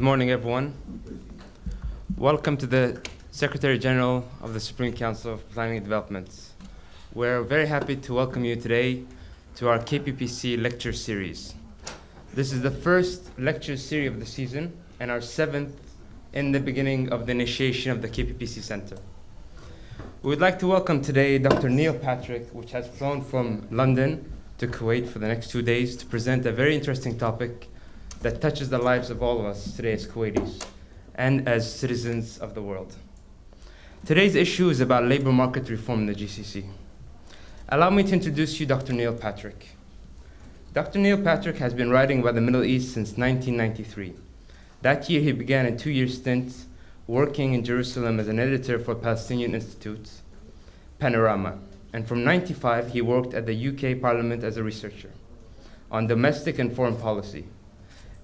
morning, everyone. Welcome to the Secretary General of the Supreme Council of Planning and Development. We're very happy to welcome you today to our KPPC lecture series. This is the first lecture series of the season and our 7th in the beginning of the initiation of the KPPC Center. We would like to welcome today Dr. Neil Patrick, which has flown from London to Kuwait for the next 2 days to present a very interesting topic that touches the lives of all of us today as Kuwaitis and as citizens of the world. Today's issue is about labor market reform in the GCC. Allow me to introduce you Dr. Neil Patrick. Dr. Neil Patrick has been writing about the Middle East since 1993. That year he began a 2-year stint working in Jerusalem as an editor for Palestinian Institute, Panorama. And from 1995 he worked at the UK Parliament as a researcher on domestic and foreign policy.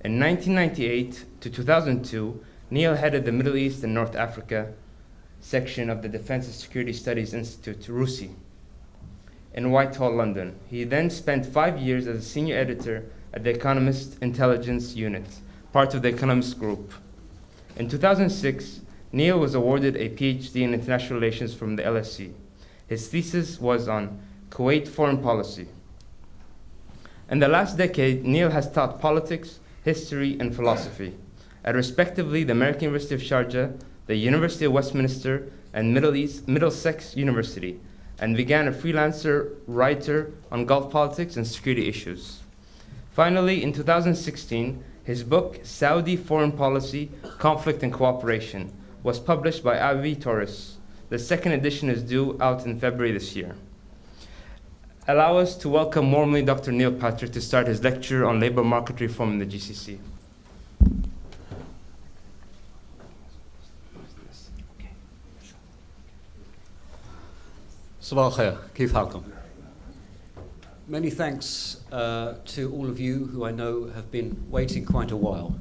In 1998 to 2002, Neil headed the Middle East and North Africa section of the Defense and Security Studies Institute, RUSI, in Whitehall, London. He then spent 5 years as a senior editor at the Economist Intelligence Unit, part of the Economist Group. In 2006, Neil was awarded a PhD in International Relations from the LSE. His thesis was on Kuwait foreign policy. In the last decade, Neil has taught politics, history, and philosophy at respectively the American University of Sharjah, the University of Westminster, and Middlesex University, and began a freelancer writer on Gulf politics and security issues. Finally, in 2016, his book, Saudi Foreign Policy, Conflict and Cooperation, was published by Avi Torres. The second edition is due out in February this year. Allow us to welcome warmly Dr. Neil Patrick to start his lecture on labor market reform in the GCC. Sabah al-khair, kif halkum? Many thanks to all of you who I know have been waiting quite a while.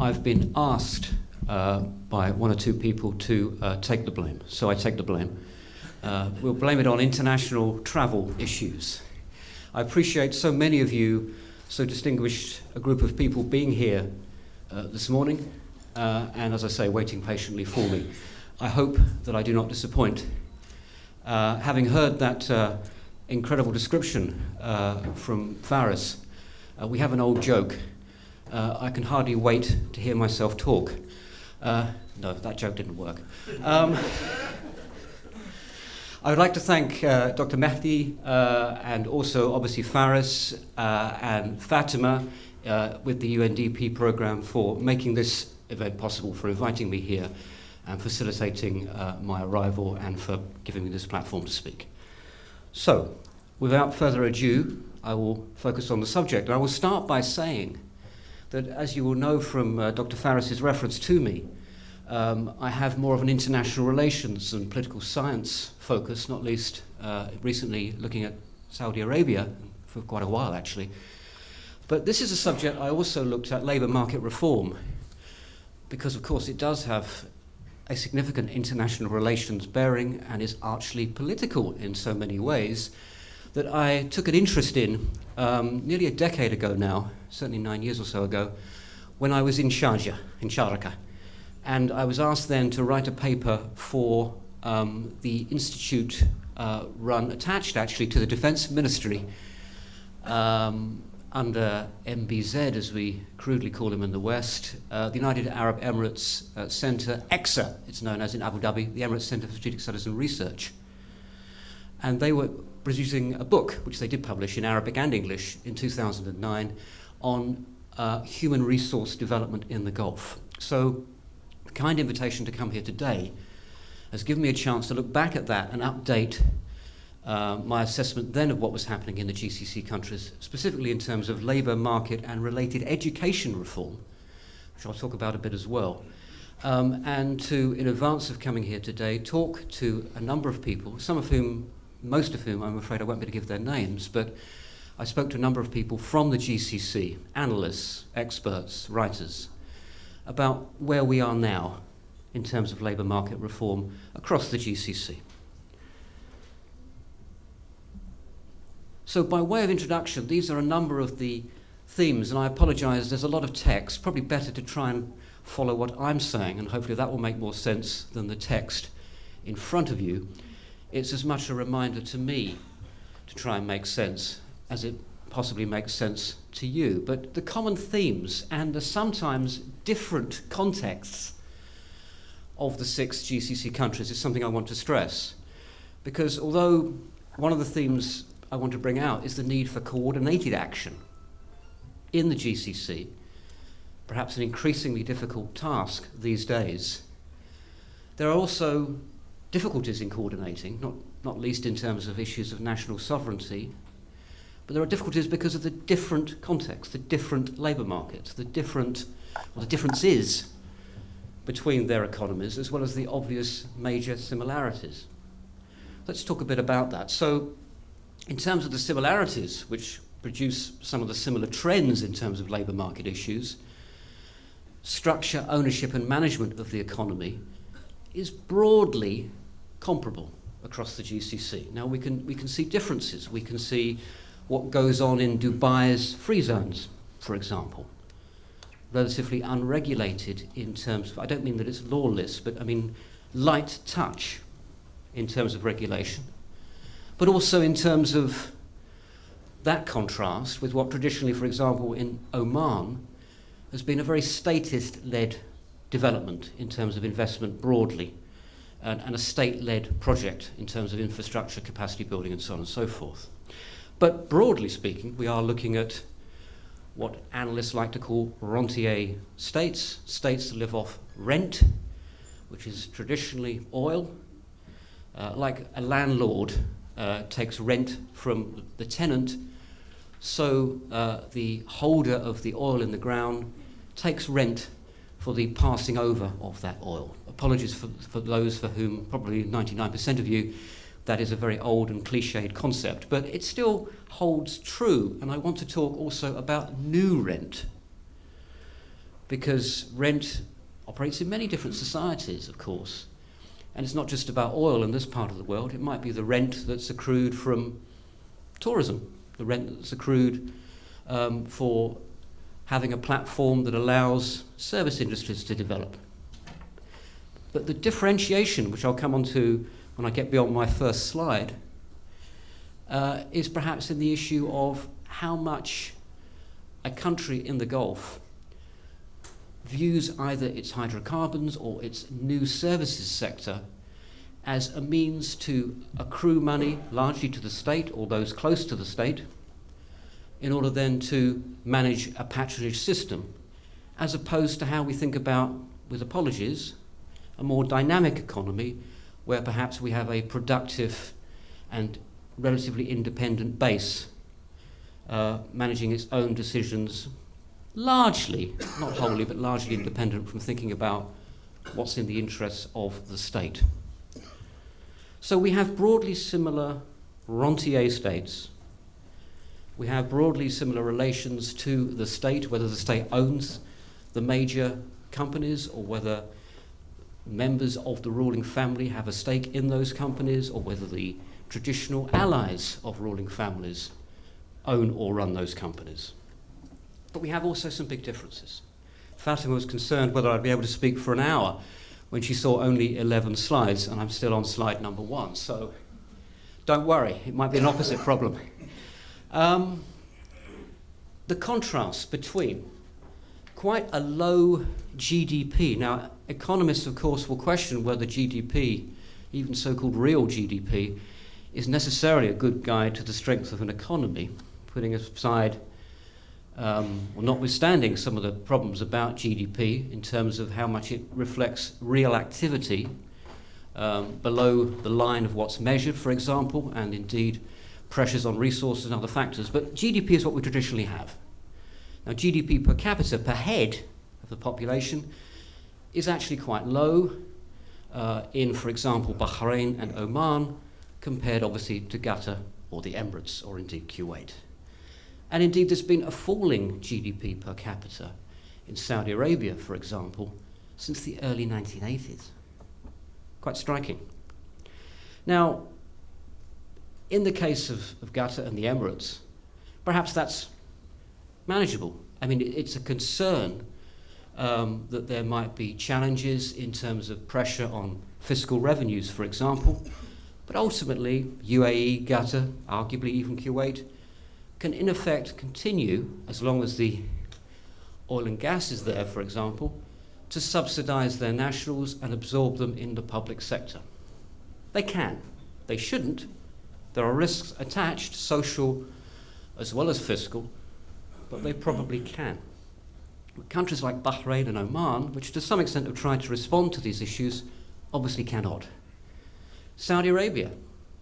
I've been asked by 1 or 2 people to take the blame, so I take the blame. We'll blame it on international travel issues. I appreciate so many of you, so distinguished a group of people being here this morning, and as I say, waiting patiently for me. I hope that I do not disappoint. Having heard that incredible description from Faris, we have an old joke. I can hardly wait to hear myself talk. No, that joke didn't work. I would like to thank Dr. Mehdi and also obviously Faris and Fatima with the UNDP program for making this event possible, for inviting me here and facilitating my arrival and for giving me this platform to speak. So, without further ado, I will focus on the subject. And I will start by saying that, as you will know from Dr. Faris's reference to me, I have more of an international relations and political science focus, not least recently looking at Saudi Arabia, for quite a while actually. But this is a subject I also looked at, labour market reform, because of course it does have a significant international relations bearing and is archly political in so many ways that I took an interest in nearly a decade ago now, certainly 9 years or so ago, when I was in Sharjah, in Sharjah. And I was asked then to write a paper for the institute attached actually to the Defense Ministry under MBZ, as we crudely call them in the West, the United Arab Emirates Centre, EXA, it's known as in Abu Dhabi, the Emirates Centre for Strategic Studies and Research. And they were producing a book, which they did publish in Arabic and English in 2009, on human resource development in the Gulf. So the kind invitation to come here today has given me a chance to look back at that and update my assessment then of what was happening in the GCC countries, specifically in terms of labour market and related education reform, which I'll talk about a bit as well. And to, in advance of coming here today, talk to a number of people, most of whom I'm afraid I won't be able to give their names, but I spoke to a number of people from the GCC, analysts, experts, writers, about where we are now in terms of labour market reform across the GCC. So by way of introduction, these are a number of the themes, and I apologise, there's a lot of text. Probably better to try and follow what I'm saying, and hopefully that will make more sense than the text in front of you. It's as much a reminder to me to try and make sense as it possibly makes sense to you. But the common themes and the sometimes different contexts of the 6 GCC countries is something I want to stress. Because although one of the themes I want to bring out is the need for coordinated action in the GCC, perhaps an increasingly difficult task these days, there are also difficulties in coordinating, not least in terms of issues of national sovereignty, but there are difficulties because of the different context, the different labour markets, the differences between their economies, as well as the obvious major similarities. Let's talk a bit about that. So, in terms of the similarities, which produce some of the similar trends in terms of labour market issues, structure, ownership and management of the economy is broadly comparable across the GCC. Now we can see differences. We can see what goes on in Dubai's free zones, for example. Relatively unregulated in terms of, I don't mean that it's lawless, but I mean light touch in terms of regulation, but also in terms of that contrast with what traditionally, for example, in Oman, has been a very statist-led development in terms of investment broadly, and a state-led project in terms of infrastructure, capacity building, and so on and so forth. But broadly speaking, we are looking at what analysts like to call rentier states, states that live off rent, which is traditionally oil. Like a landlord takes rent from the tenant, so the holder of the oil in the ground takes rent for the passing over of that oil. Apologies for those for whom, probably 99% of you, that is a very old and cliched concept, but it still holds true. And I want to talk also about new rent, because rent operates in many different societies, of course. And it's not just about oil in this part of the world. It might be the rent that's accrued from tourism, the rent that's accrued for having a platform that allows service industries to develop. But the differentiation, which I'll come on to when I get beyond my first slide, is perhaps in the issue of how much a country in the Gulf views either its hydrocarbons or its new services sector as a means to accrue money largely to the state or those close to the state, in order then to manage a patronage system, as opposed to how we think about, with apologies, a more dynamic economy where perhaps we have a productive and relatively independent base managing its own decisions, largely, not wholly, but largely independent from thinking about what's in the interests of the state. So we have broadly similar rentier states. We have broadly similar relations to the state, whether the state owns the major companies or whether members of the ruling family have a stake in those companies, or whether the traditional allies of ruling families own or run those companies. But we have also some big differences. Fatima was concerned whether I'd be able to speak for an hour when she saw only 11 slides, and I'm still on slide number 1, so don't worry, it might be an opposite problem. The contrast between quite a low GDP. Now, economists, of course, will question whether GDP, even so-called real GDP, is necessarily a good guide to the strength of an economy, putting aside, or notwithstanding some of the problems about GDP in terms of how much it reflects real activity below the line of what's measured, for example, and indeed pressures on resources and other factors. But GDP is what we traditionally have. Now, GDP per capita, per head of the population, is actually quite low in, for example, Bahrain and Oman, compared obviously to Qatar or the Emirates or indeed Kuwait. And indeed there's been a falling GDP per capita in Saudi Arabia, for example, since the early 1980s. Quite striking. Now, in the case of Qatar and the Emirates, perhaps that's manageable. I mean, it's a concern that there might be challenges in terms of pressure on fiscal revenues, for example. But ultimately, UAE, Qatar, arguably even Kuwait, can in effect continue, as long as the oil and gas is there, for example, to subsidise their nationals and absorb them in the public sector. They can. They shouldn't. There are risks attached, social as well as fiscal, but they probably can. But countries like Bahrain and Oman, which to some extent have tried to respond to these issues, obviously cannot. Saudi Arabia,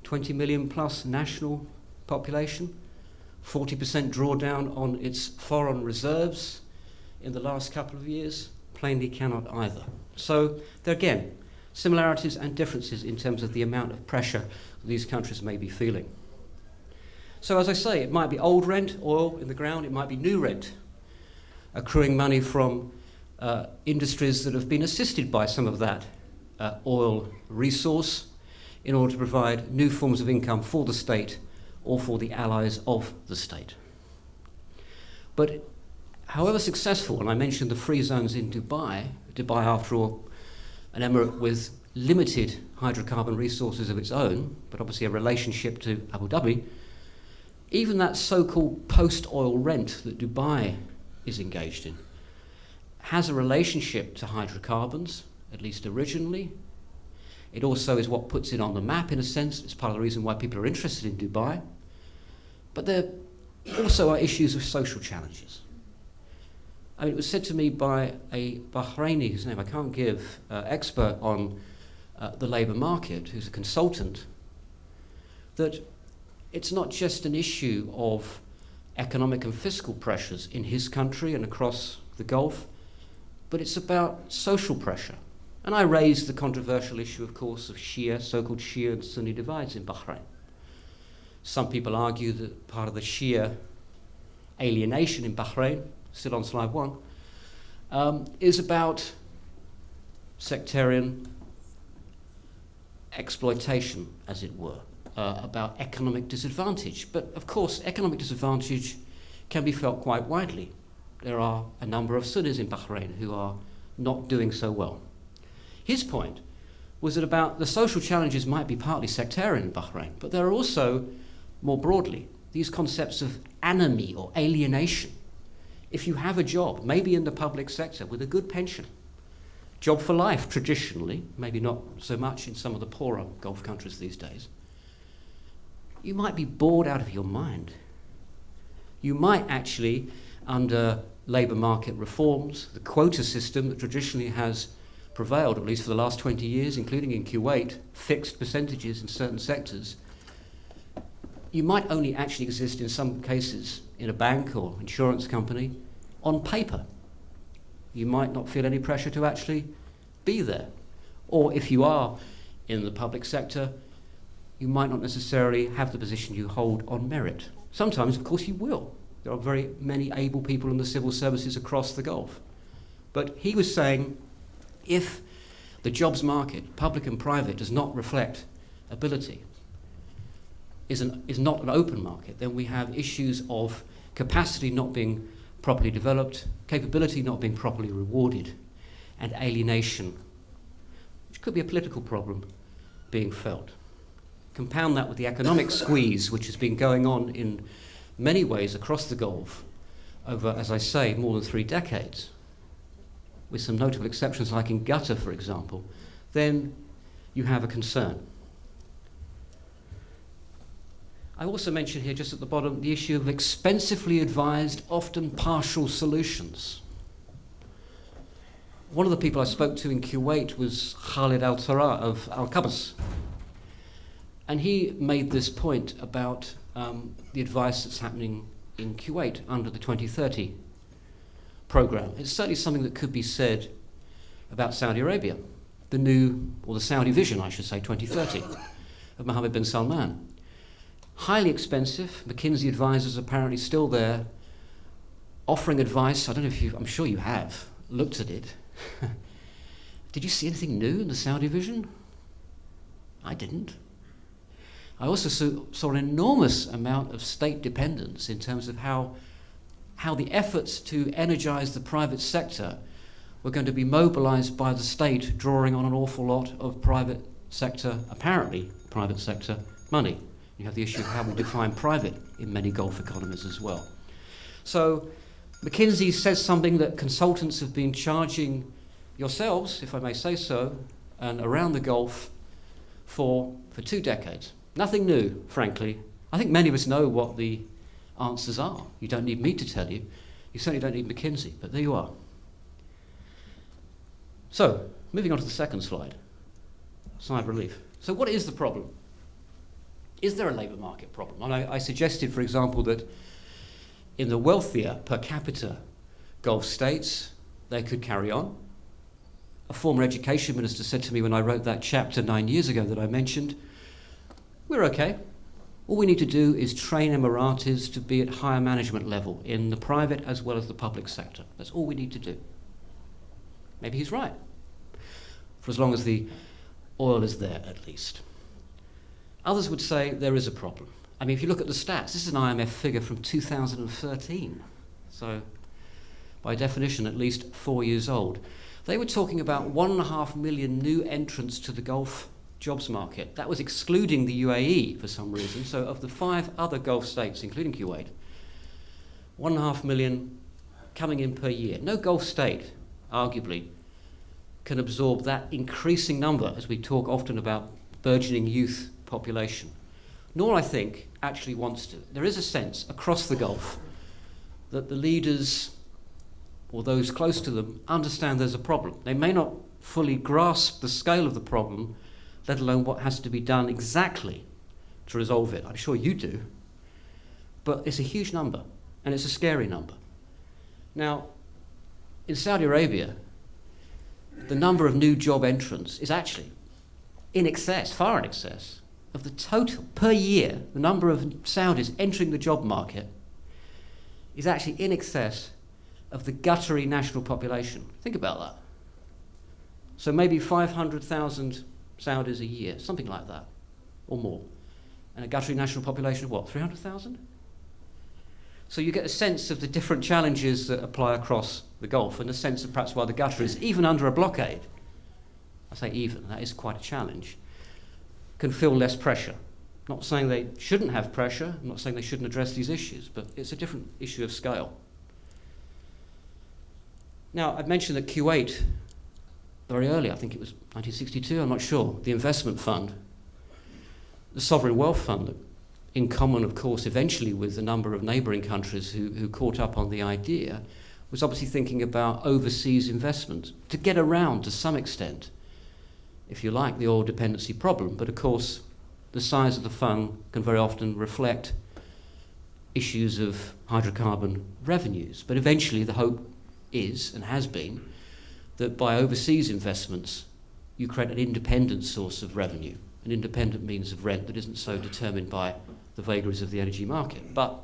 20 million plus national population, 40% drawdown on its foreign reserves in the last couple of years, plainly cannot either. So there again, similarities and differences in terms of the amount of pressure these countries may be feeling. So as I say, it might be old rent, oil in the ground, it might be new rent, accruing money from industries that have been assisted by some of that oil resource in order to provide new forms of income for the state or for the allies of the state. But however successful, and I mentioned the free zones in Dubai, after all, an emirate with limited hydrocarbon resources of its own, but obviously a relationship to Abu Dhabi, even that so-called post-oil rent that Dubai is engaged in has a relationship to hydrocarbons, at least originally. It also is what puts it on the map, in a sense. It's part of the reason why people are interested in Dubai. But there also are issues of social challenges. I mean, it was said to me by a Bahraini, whose name I can't give, expert on the labour market, who's a consultant, that it's not just an issue of economic and fiscal pressures in his country and across the Gulf, but it's about social pressure. And I raised the controversial issue, of course, of Shia, so-called Shia and Sunni divides in Bahrain. Some people argue that part of the Shia alienation in Bahrain, still on slide 1, is about sectarian exploitation, as it were, about economic disadvantage. But of course, economic disadvantage can be felt quite widely. There are a number of Sunnis in Bahrain who are not doing so well. His point was that about the social challenges might be partly sectarian in Bahrain, but there are also, more broadly, these concepts of anomie or alienation. If you have a job, maybe in the public sector with a good pension, job for life traditionally, maybe not so much in some of the poorer Gulf countries these days, you might be bored out of your mind. You might actually, under labour market reforms, the quota system that traditionally has prevailed, at least for the last 20 years, including in Kuwait, fixed percentages in certain sectors, you might only actually exist in some cases in a bank or insurance company on paper. You might not feel any pressure to actually be there. Or if you are in the public sector, you might not necessarily have the position you hold on merit. Sometimes, of course, you will. There are very many able people in the civil services across the Gulf. But he was saying, if the jobs market, public and private, does not reflect ability, is not an open market, then we have issues of capacity not being properly developed, capability not being properly rewarded, and alienation, which could be a political problem, being felt. Compound that with the economic squeeze, which has been going on in many ways across the Gulf over, as I say, more than 3 decades, with some notable exceptions like in Qatar, for example, then you have a concern. I also mentioned here, just at the bottom, the issue of expensively advised, often partial solutions. One of the people I spoke to in Kuwait was Khalid Al-Tara of Al-Qabas. And he made this point about the advice that's happening in Kuwait under the 2030 program. It's certainly something that could be said about Saudi Arabia, the new, or the Saudi vision, I should say, 2030, of Mohammed bin Salman. Highly expensive. McKinsey advisors apparently still there, offering advice. I don't know if I'm sure you have looked at it. Did you see anything new in the Saudi vision? I didn't. I also saw an enormous amount of state dependence in terms of how how the efforts to energise the private sector were going to be mobilised by the state, drawing on an awful lot of private sector, apparently private sector, money. You have the issue of how we define private in many Gulf economies as well. So McKinsey says something that consultants have been charging yourselves, if I may say so, and around the Gulf for 2 decades. Nothing new, frankly. I think many of us know what the answers are. You don't need me to tell you. You certainly don't need McKinsey, but there you are. So, moving on to the second slide. Sigh of relief. So what is the problem? Is there a labour market problem? And I suggested, for example, that in the wealthier per capita Gulf states, they could carry on. A former education minister said to me when I wrote that chapter 9 years ago that I mentioned, we're okay. All we need to do is train Emiratis to be at higher management level in the private as well as the public sector. That's all we need to do. Maybe he's right, for as long as the oil is there at least. Others would say there is a problem. I mean, if you look at the stats, this is an IMF figure from 2013. So, by definition, at least 4 years old. They were talking about 1.5 million new entrants to the Gulf jobs market. That was excluding the UAE for some reason. So, of the 5 other Gulf states, including Kuwait, 1.5 million coming in per year. No Gulf state, arguably, can absorb that increasing number, as we talk often about burgeoning youth population. Nor, I think, actually wants to. There is a sense across the Gulf that the leaders, or those close to them, understand there's a problem. They may not fully grasp the scale of the problem, let alone what has to be done exactly to resolve it. I'm sure you do. But it's a huge number, and it's a scary number. Now, in Saudi Arabia, the number of new job entrants is actually in excess, far in excess, of the total, per year, the number of Saudis entering the job market is actually in excess of the Qatari national population. Think about that. So maybe 500,000 Saudis a year, something like that, or more. And a Qatari national population of what, 300,000? So you get a sense of the different challenges that apply across the Gulf, and a sense of perhaps why the Qataris, even under a blockade, I say even, that is quite a challenge, can feel less pressure. Not saying they shouldn't have pressure, I'm not saying they shouldn't address these issues, but it's a different issue of scale. Now, I've mentioned that Kuwait, very early, I think it was 1962, I'm not sure, the investment fund, the sovereign wealth fund, in common, of course, eventually with a number of neighbouring countries who caught up on the idea, was obviously thinking about overseas investment to get around, to some extent, if you like, the oil dependency problem. But of course, the size of the fund can very often reflect issues of hydrocarbon revenues. But eventually the hope is, and has been, that by overseas investments, you create an independent source of revenue, an independent means of rent that isn't so determined by the vagaries of the energy market. But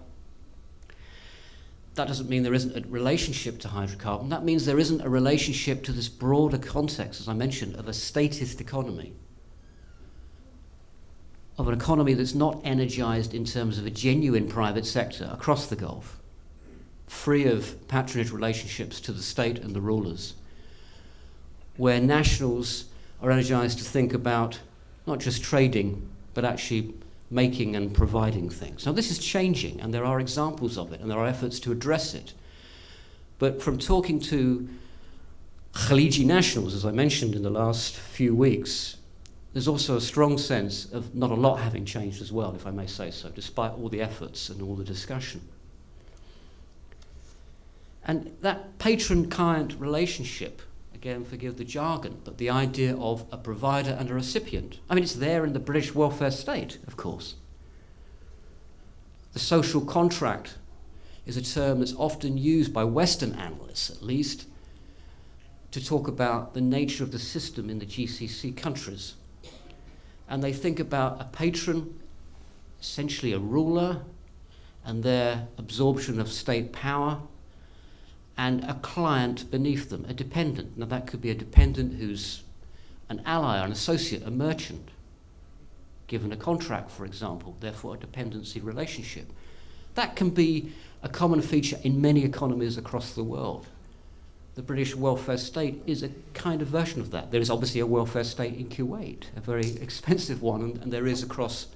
that doesn't mean there isn't a relationship to hydrocarbon. That means there isn't a relationship to this broader context, as I mentioned, of a statist economy, of an economy that's not energized in terms of a genuine private sector across the Gulf, free of patronage relationships to the state and the rulers, where nationals are energized to think about not just trading, but actually making and providing things. Now, this is changing, and there are examples of it, and there are efforts to address it. But from talking to Khaliji nationals, as I mentioned in the last few weeks, there's also a strong sense of not a lot having changed as well, if I may say so, despite all the efforts and all the discussion. And that patron-client relationship, again, forgive the jargon, but the idea of a provider and a recipient. I mean, it's there in the British welfare state, of course. The social contract is a term that's often used by Western analysts, at least, to talk about the nature of the system in the GCC countries. And they think about a patron, essentially a ruler, and their absorption of state power, and a client beneath them, a dependent. Now that could be a dependent who's an ally, an associate, a merchant, given a contract, for example, therefore a dependency relationship. That can be a common feature in many economies across the world. The British welfare state is a kind of version of that. There is obviously a welfare state in Kuwait, a very expensive one, and there is across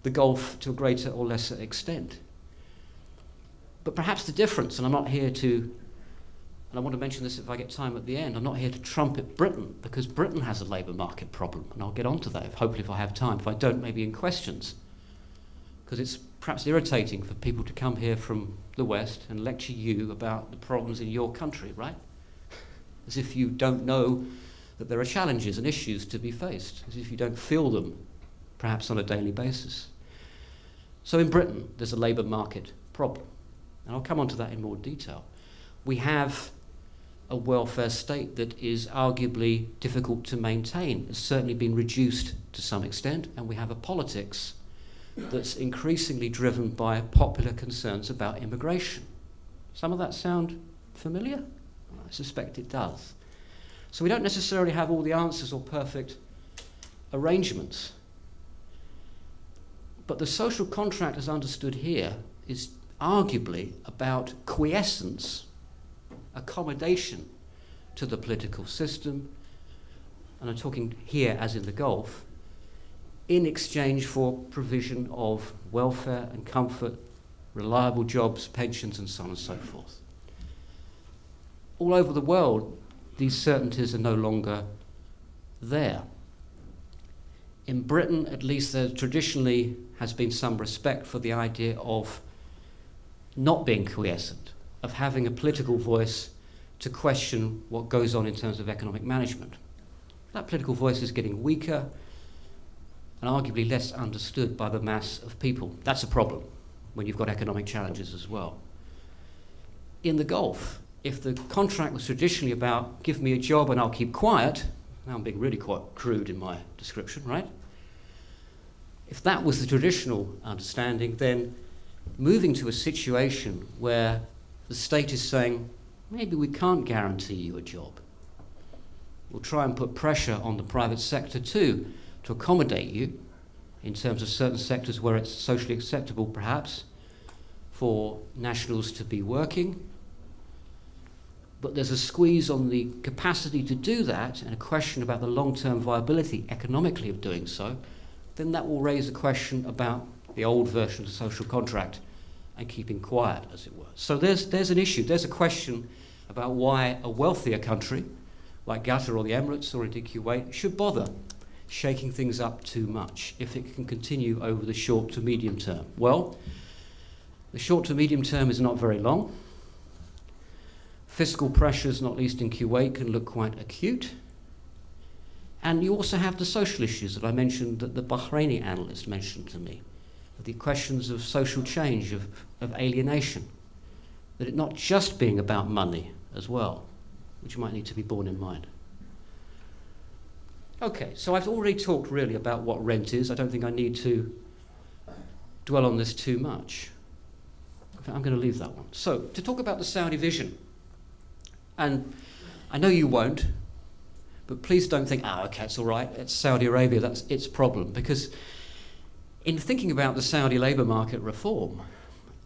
the Gulf to a greater or lesser extent. But perhaps the difference, and I'm not here to, and I want to mention this if I get time at the end, I'm not here to trumpet Britain, because Britain has a labour market problem, and I'll get onto that, hopefully if I have time. If I don't, maybe in questions. Because it's perhaps irritating for people to come here from the West and lecture you about the problems in your country, right? As if you don't know that there are challenges and issues to be faced, as if you don't feel them, perhaps on a daily basis. So in Britain, there's a labour market problem. And I'll come on to that in more detail. We have a welfare state that is arguably difficult to maintain. It's certainly been reduced to some extent, and we have a politics that's increasingly driven by popular concerns about immigration. Some of that sound familiar? I suspect it does. So we don't necessarily have all the answers or perfect arrangements. But the social contract as understood here is arguably about quiescence, accommodation to the political system, and I'm talking here as in the Gulf, in exchange for provision of welfare and comfort, reliable jobs, pensions, and so on and so forth. All over the world, these certainties are no longer there. In Britain, at least, there traditionally has been some respect for the idea of not being quiescent, of having a political voice to question what goes on in terms of economic management. That political voice is getting weaker and arguably less understood by the mass of people. That's a problem when you've got economic challenges as well. In the Gulf, if the contract was traditionally about give me a job and I'll keep quiet, now I'm being really quite crude in my description, right? If that was the traditional understanding, then moving to a situation where the state is saying, maybe we can't guarantee you a job. We'll try and put pressure on the private sector too, to accommodate you in terms of certain sectors where it's socially acceptable, perhaps, for nationals to be working. But there's a squeeze on the capacity to do that and a question about the long-term viability economically of doing so, then that will raise a question about the old version of the social contract and keeping quiet, as it were. So there's an issue, there's a question about why a wealthier country, like Qatar or the Emirates or indeed Kuwait, should bother shaking things up too much if it can continue over the short to medium term. Well, the short to medium term is not very long. Fiscal pressures, not least in Kuwait, can look quite acute. And you also have the social issues that I mentioned, that the Bahraini analyst mentioned to me, the questions of social change, of alienation, that it not just being about money as well, which might need to be borne in mind. Okay, so I've already talked really about what rent is. I don't think I need to dwell on this too much. I'm going to leave that one. So, to talk about the Saudi vision, and I know you won't, but please don't think, okay, it's all right, it's Saudi Arabia, that's its problem, because in thinking about the Saudi labour market reform,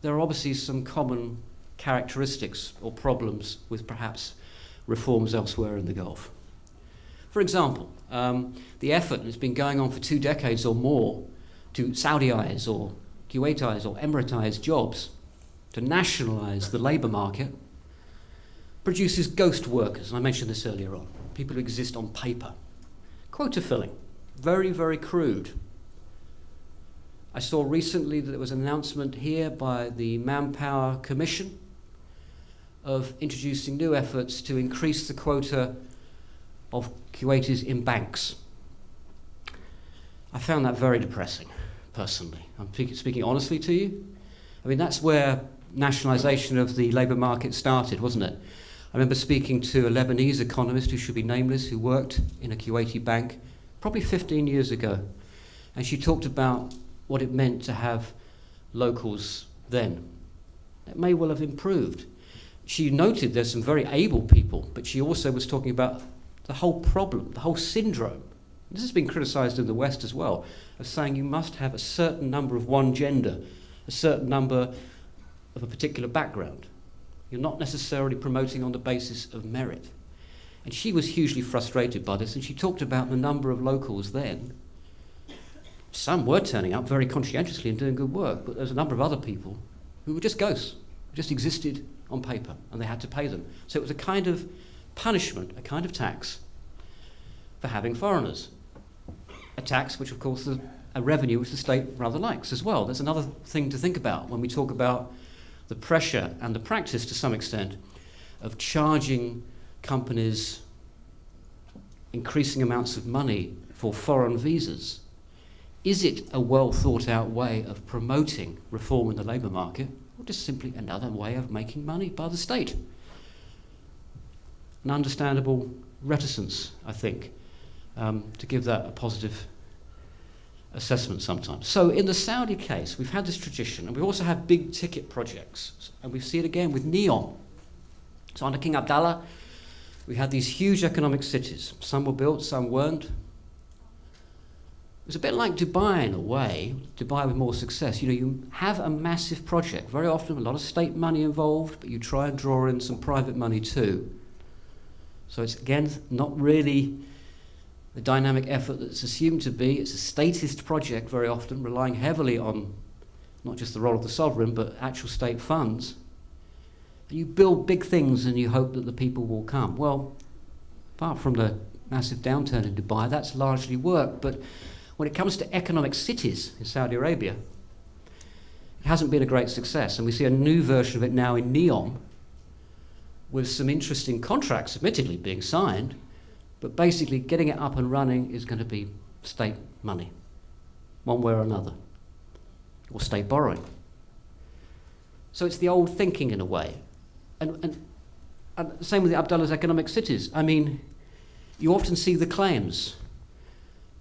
there are obviously some common characteristics or problems with perhaps reforms elsewhere in the Gulf. For example, the effort that's been going on for 2 decades or more to Saudise or Kuwaitise or Emiratise jobs, to nationalise the labour market, produces ghost workers, and I mentioned this earlier on, people who exist on paper. Quota filling, very, very crude. I saw recently that there was an announcement here by the Manpower Commission of introducing new efforts to increase the quota of Kuwaitis in banks. I found that very depressing, personally. I'm speaking honestly to you. I mean, that's where nationalisation of the labour market started, wasn't it? I remember speaking to a Lebanese economist who should be nameless, who worked in a Kuwaiti bank probably 15 years ago. And she talked about what it meant to have locals then. It may well have improved. She noted there's some very able people, but she also was talking about the whole problem, the whole syndrome. This has been criticised in the West as well, of saying you must have a certain number of one gender, a certain number of a particular background. You're not necessarily promoting on the basis of merit. And she was hugely frustrated by this, and she talked about the number of locals then. Some were turning up very conscientiously and doing good work, but there's a number of other people who were just ghosts, who just existed on paper, and they had to pay them. So it was a kind of punishment, a kind of tax for having foreigners. A tax which, of course, is a revenue which the state rather likes as well. There's another thing to think about when we talk about the pressure and the practice, to some extent, of charging companies increasing amounts of money for foreign visas. Is it a well thought out way of promoting reform in the labour market, or just simply another way of making money by the state? An understandable reticence, I think, to give that a positive assessment sometimes. So in the Saudi case, we've had this tradition, and we also have big ticket projects, and we see it again with NEOM. So under King Abdallah, we had these huge economic cities. Some were built, some weren't. It was a bit like Dubai in a way, Dubai with more success. You know, you have a massive project, very often a lot of state money involved, but you try and draw in some private money too. So it's, again, not really the dynamic effort that's assumed to be. It's a statist project very often, relying heavily on not just the role of the sovereign, but actual state funds. You build big things and you hope that the people will come. Well, apart from the massive downturn in Dubai, that's largely worked. But when it comes to economic cities in Saudi Arabia, it hasn't been a great success. And we see a new version of it now in NEOM, with some interesting contracts admittedly being signed, but basically getting it up and running is going to be state money, one way or another, or state borrowing. So it's the old thinking in a way. And same with the Abdullah's economic cities. I mean, you often see the claims,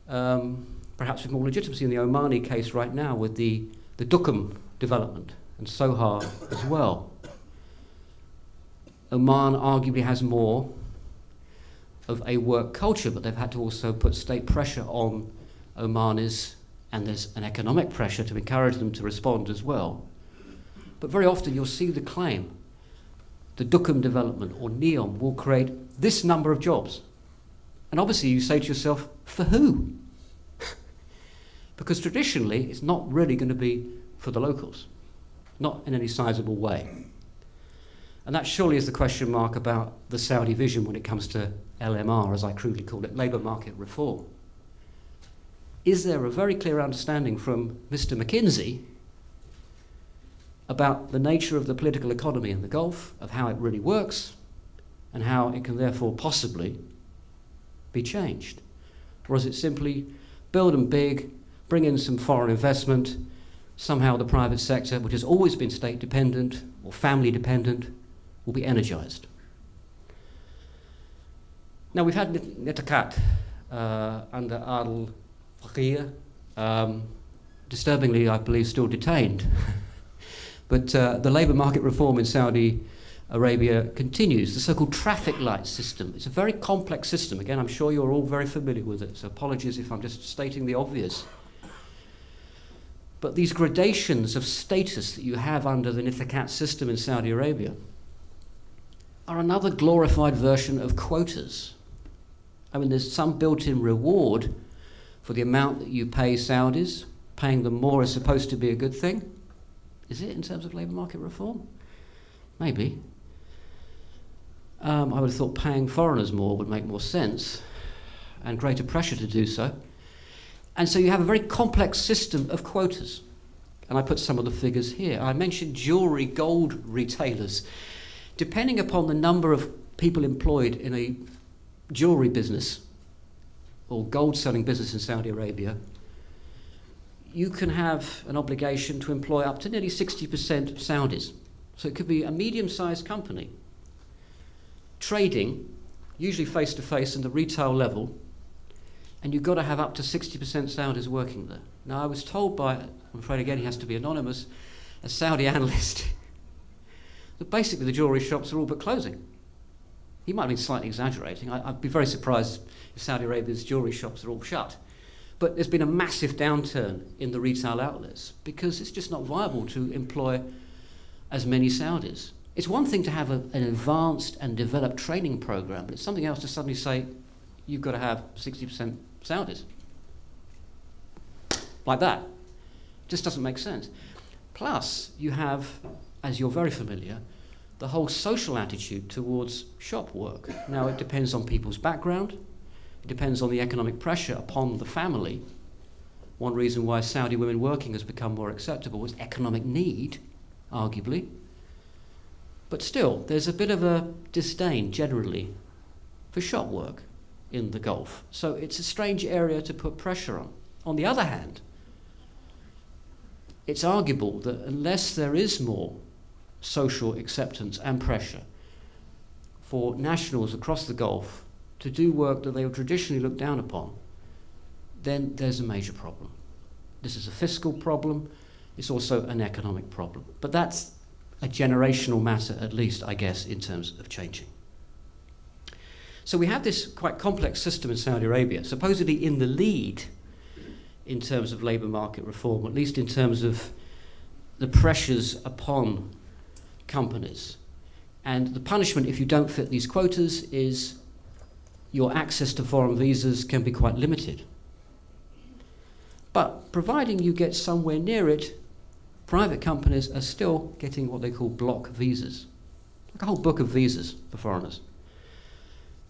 perhaps with more legitimacy in the Omani case right now with the Duqm development and Sohar as well. Oman arguably has more of a work culture, but they've had to also put state pressure on Omanis, and there's an economic pressure to encourage them to respond as well. But very often you'll see the claim, the Duqm development or NEOM will create this number of jobs. And obviously you say to yourself, for who? Because traditionally it's not really going to be for the locals, not in any sizable way. And that surely is the question mark about the Saudi vision when it comes to LMR, as I crudely call it, labour market reform. Is there a very clear understanding from Mr. McKinsey about the nature of the political economy in the Gulf, of how it really works, and how it can therefore possibly be changed? Or is it simply build them big, bring in some foreign investment, somehow the private sector, which has always been state dependent or family dependent, will be energised? Now we've had Nitakat under Adel Fakir, disturbingly I believe still detained. But the labour market reform in Saudi Arabia continues. The so-called traffic light system. It's a very complex system. Again, I'm sure you're all very familiar with it, so apologies if I'm just stating the obvious. But these gradations of status that you have under the Nithakat system in Saudi Arabia are another glorified version of quotas. I mean, there's some built-in reward for the amount that you pay Saudis. Paying them more is supposed to be a good thing. Is it in terms of labour market reform? Maybe. I would have thought paying foreigners more would make more sense, and greater pressure to do so. And so you have a very complex system of quotas. And I put some of the figures here. I mentioned jewellery, gold retailers. Depending upon the number of people employed in a jewellery business or gold selling business in Saudi Arabia, you can have an obligation to employ up to nearly 60% Saudis. So it could be a medium-sized company trading, usually face-to-face in the retail level, and you've got to have up to 60% Saudis working there. Now, I was told by, I'm afraid again he has to be anonymous, a Saudi analyst, that basically the jewellery shops are all but closing. He might have been slightly exaggerating. I'd be very surprised if Saudi Arabia's jewellery shops are all shut. But there's been a massive downturn in the retail outlets because it's just not viable to employ as many Saudis. It's one thing to have an advanced and developed training program, but it's something else to suddenly say, you've got to have 60% Saudis. Like that. Just doesn't make sense. Plus, you have, as you're very familiar, the whole social attitude towards shop work. Now, it depends on people's background. It depends on the economic pressure upon the family. One reason why Saudi women working has become more acceptable is economic need, arguably. But still, there's a bit of a disdain, generally, for shop work in the Gulf. So it's a strange area to put pressure on. On the other hand, it's arguable that unless there is more social acceptance and pressure for nationals across the Gulf to do work that they would traditionally look down upon, then there's a major problem. This is a fiscal problem. It's also an economic problem. But that's a generational matter, at least, I guess, in terms of changing. So we have this quite complex system in Saudi Arabia, supposedly in the lead in terms of labour market reform, at least in terms of the pressures upon companies. And the punishment if you don't fit these quotas is your access to foreign visas can be quite limited. But providing you get somewhere near it, private companies are still getting what they call block visas, like a whole book of visas for foreigners.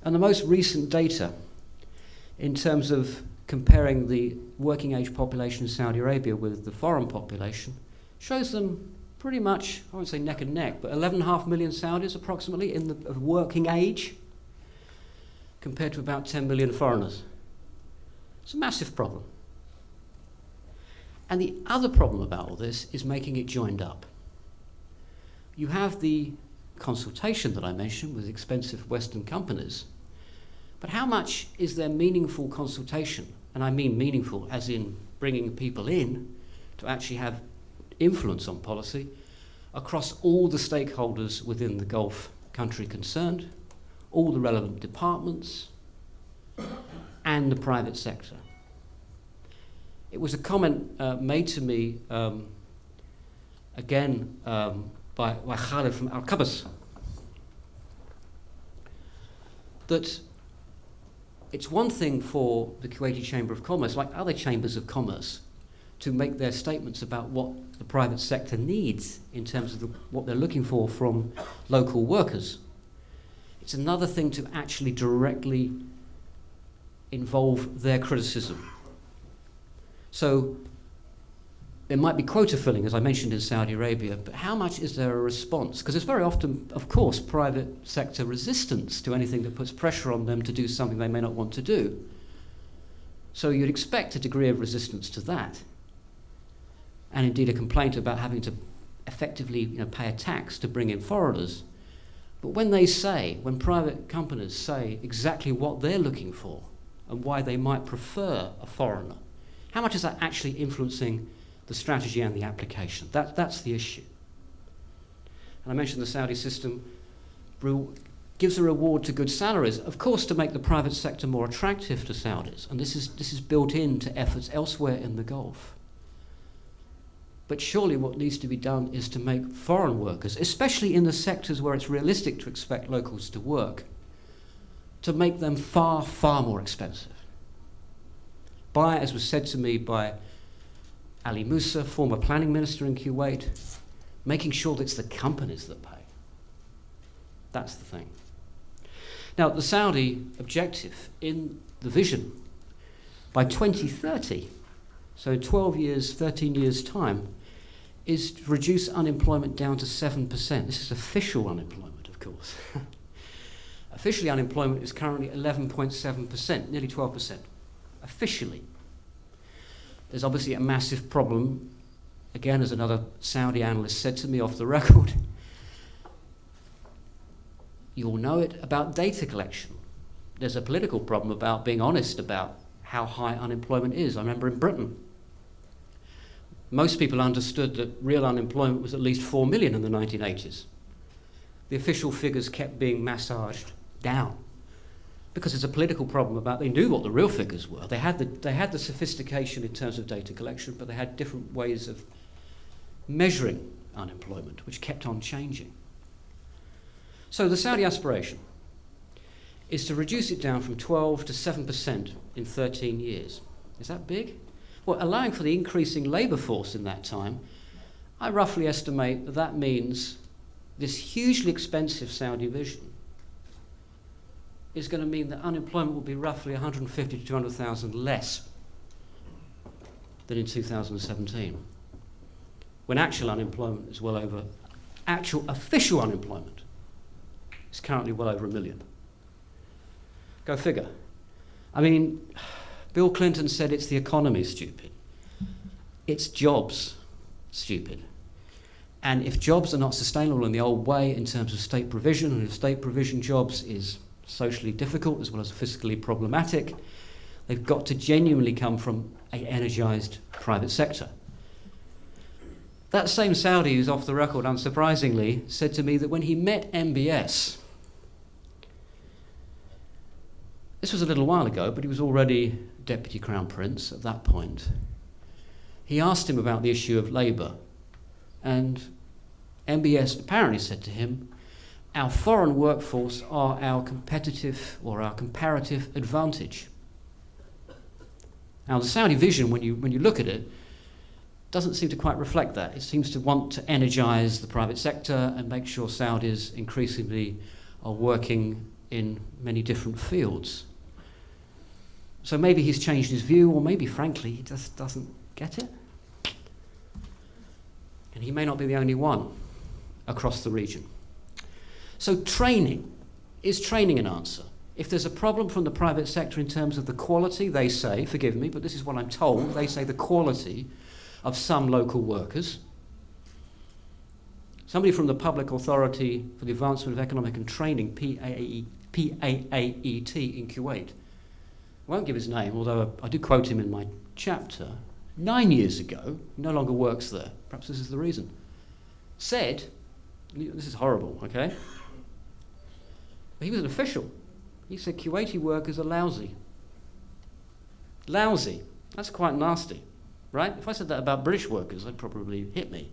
And the most recent data in terms of comparing the working age population in Saudi Arabia with the foreign population shows them pretty much, I won't say neck and neck, but 11.5 million Saudis approximately in the working age compared to about 10 million foreigners. It's a massive problem. And the other problem about all this is making it joined up. You have the consultation that I mentioned with expensive Western companies, but how much is there meaningful consultation? And I mean meaningful as in bringing people in to actually have influence on policy across all the stakeholders within the Gulf country concerned, all the relevant departments, and the private sector. It was a comment made to me again by Khalid from Al-Qabas, that it's one thing for the Kuwaiti Chamber of Commerce, like other chambers of commerce, to make their statements about what the private sector needs in terms of what they're looking for from local workers. It's another thing to actually directly involve their criticism. So there might be quota filling, as I mentioned in Saudi Arabia, but how much is there a response? Because there's very often, of course, private sector resistance to anything that puts pressure on them to do something they may not want to do. So you'd expect a degree of resistance to that. And indeed a complaint about having to effectively pay a tax to bring in foreigners. But when private companies say exactly what they're looking for and why they might prefer a foreigner, how much is that actually influencing the strategy and the application? That's the issue. And I mentioned the Saudi system gives a reward to good salaries, of course to make the private sector more attractive to Saudis. And this is built into efforts elsewhere in the Gulf. But surely what needs to be done is to make foreign workers, especially in the sectors where it's realistic to expect locals to work, to make them far, far more expensive. As was said to me by Ali Musa, former planning minister in Kuwait, making sure that it's the companies that pay. That's the thing. Now, the Saudi objective in the vision, by 2030, so 12 years, 13 years' time, is to reduce unemployment down to 7%. This is official unemployment, of course. Officially, unemployment is currently 11.7%, nearly 12%. Officially. There's obviously a massive problem, again, as another Saudi analyst said to me off the record. You all know it, about data collection. There's a political problem about being honest about how high unemployment is. I remember in Britain, most people understood that real unemployment was at least 4 million in the 1980s. The official figures kept being massaged down because it's a political problem about, they knew what the real figures were. They had the sophistication in terms of data collection, but they had different ways of measuring unemployment, which kept on changing. So the Saudi aspiration is to reduce it down from 12 to 7% in 13 years. Is that big? Well, allowing for the increasing labour force in that time, I roughly estimate that that means this hugely expensive Saudi vision is going to mean that unemployment will be roughly 150 to 200,000 less than in 2017, when actual unemployment is well over, actual official unemployment is currently well over 1 million. Go figure. I mean, Bill Clinton said it's the economy, stupid. It's jobs, stupid. And if jobs are not sustainable in the old way in terms of state provision, and if state provision jobs is socially difficult as well as fiscally problematic, they've got to genuinely come from an energised private sector. That same Saudi who's off the record, unsurprisingly, said to me that when he met MBS, this was a little while ago, but he was already Deputy Crown Prince at that point, he asked him about the issue of labour, and MBS apparently said to him, our foreign workforce are our competitive or our comparative advantage. Now the Saudi vision, when you look at it, doesn't seem to quite reflect that. It seems to want to energise the private sector and make sure Saudis increasingly are working in many different fields. So maybe he's changed his view, or maybe frankly he just doesn't get it. And he may not be the only one across the region. So training, is training an answer? If there's a problem from the private sector in terms of the quality, they say, forgive me, but this is what I'm told, they say the quality of some local workers. Somebody from the Public Authority for the Advancement of Economic and Training, PAAET in Kuwait, I won't give his name, although I do quote him in my chapter, 9 years ago, no longer works there, perhaps this is the reason, said, this is horrible, okay? But he was an official. He said Kuwaiti workers are lousy. Lousy. That's quite nasty, right? If I said that about British workers, they'd probably hit me.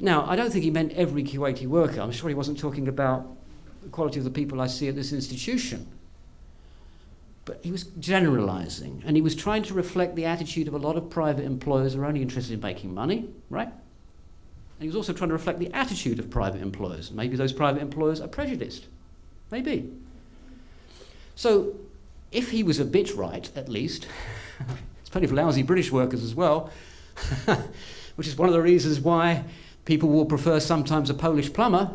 Now, I don't think he meant every Kuwaiti worker. I'm sure he wasn't talking about the quality of the people I see at this institution. But he was generalising, and he was trying to reflect the attitude of a lot of private employers who are only interested in making money, right? And he was also trying to reflect the attitude of private employers. Maybe those private employers are prejudiced. Maybe. So, if he was a bit right, at least, there's plenty of lousy British workers as well, which is one of the reasons why people will prefer sometimes a Polish plumber,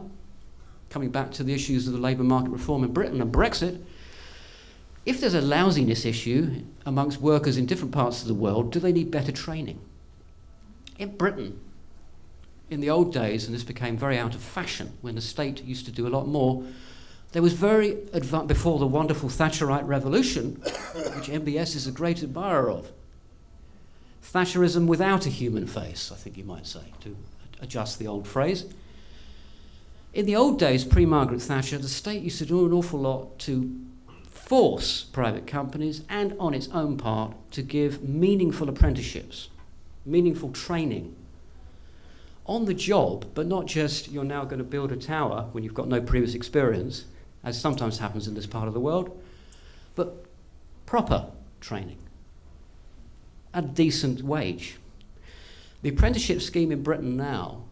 coming back to the issues of the labour market reform in Britain and Brexit. If there's a lousiness issue amongst workers in different parts of the world, do they need better training? In Britain, in the old days, and this became very out of fashion when the state used to do a lot more, there was very advanced, before the wonderful Thatcherite revolution, which MBS is a great admirer of. Thatcherism without a human face, I think you might say, to adjust the old phrase. In the old days, pre-Margaret Thatcher, the state used to do an awful lot to force private companies and on its own part to give meaningful apprenticeships, meaningful training on the job, but not just you're now going to build a tower when you've got no previous experience, as sometimes happens in this part of the world, but proper training at a decent wage. The apprenticeship scheme in Britain now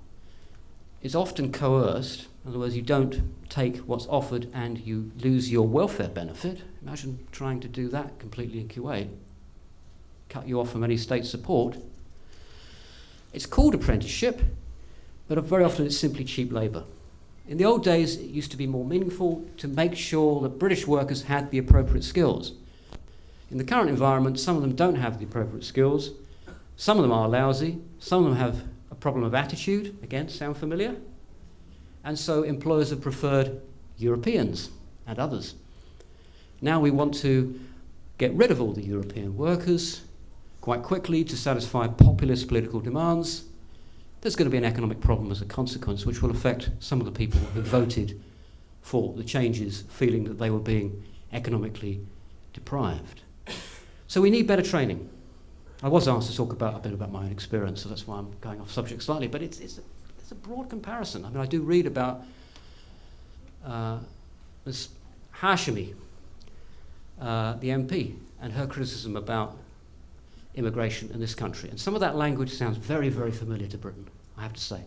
is often coerced. In other words, you don't take what's offered and you lose your welfare benefit. Imagine trying to do that completely in Kuwait. Cut you off from any state support. It's called apprenticeship, but very often it's simply cheap labour. In the old days, it used to be more meaningful to make sure that British workers had the appropriate skills. In the current environment, some of them don't have the appropriate skills. Some of them are lousy. Some of them have a problem of attitude. Again, sound familiar? And so employers have preferred Europeans and others. Now we want to get rid of all the European workers quite quickly to satisfy populist political demands. There's going to be an economic problem as a consequence, which will affect some of the people who voted for the changes, feeling that they were being economically deprived. So we need better training. I was asked to talk a bit about my own experience, so that's why I'm going off subject slightly, but it's a broad comparison. I mean, I do read about Ms. Hashemi, the MP, and her criticism about immigration in this country. And some of that language sounds very, very familiar to Britain, I have to say.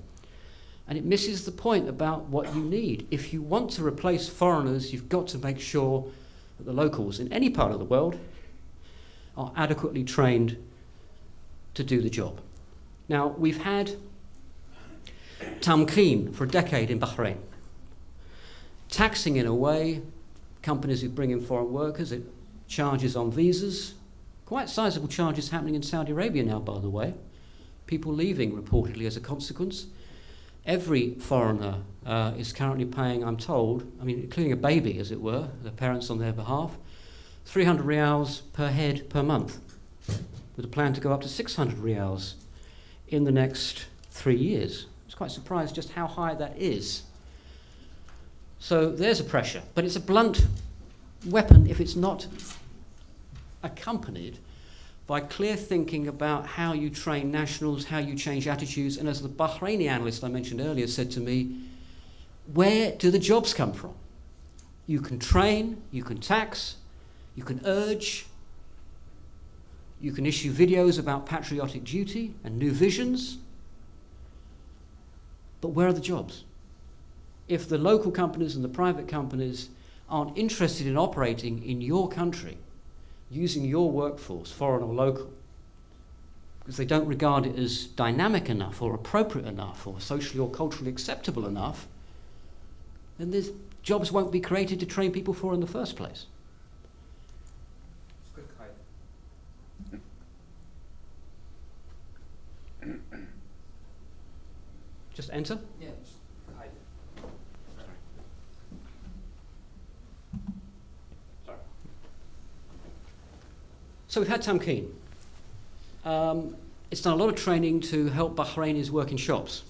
And it misses the point about what you need. If you want to replace foreigners, you've got to make sure that the locals in any part of the world are adequately trained to do the job. Now, we've had tamkeen for a decade in Bahrain, taxing in a way companies who bring in foreign workers, it charges on visas, quite sizable charges happening in Saudi Arabia now, by the way, people leaving reportedly as a consequence. Every foreigner is currently paying, I'm told, I mean, including a baby, as it were, the parents on their behalf, 300 riyals per head per month, with a plan to go up to 600 riyals in the next 3 years. I was quite surprised just how high that is. So there's a pressure, but it's a blunt weapon if it's not accompanied by clear thinking about how you train nationals, how you change attitudes, and as the Bahraini analyst I mentioned earlier said to me, where do the jobs come from? You can train, you can tax, you can urge, you can issue videos about patriotic duty and new visions, but where are the jobs? If the local companies and the private companies aren't interested in operating in your country, using your workforce, foreign or local, because they don't regard it as dynamic enough or appropriate enough or socially or culturally acceptable enough, then these jobs won't be created to train people for in the first place. Just enter? Yeah. So we've had tamkeen. It's done a lot of training to help Bahrainis work in shops.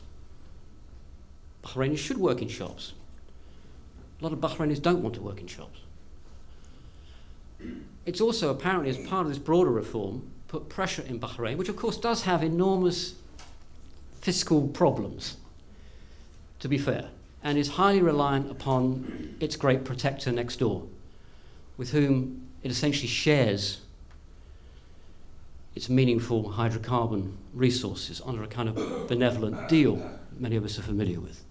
Bahrainis should work in shops. A lot of Bahrainis don't want to work in shops. It's also apparently, as part of this broader reform, put pressure in Bahrain, which of course does have enormous fiscal problems, to be fair, and is highly reliant upon its great protector next door, with whom it essentially shares its meaningful hydrocarbon resources under a kind of benevolent deal many of us are familiar with.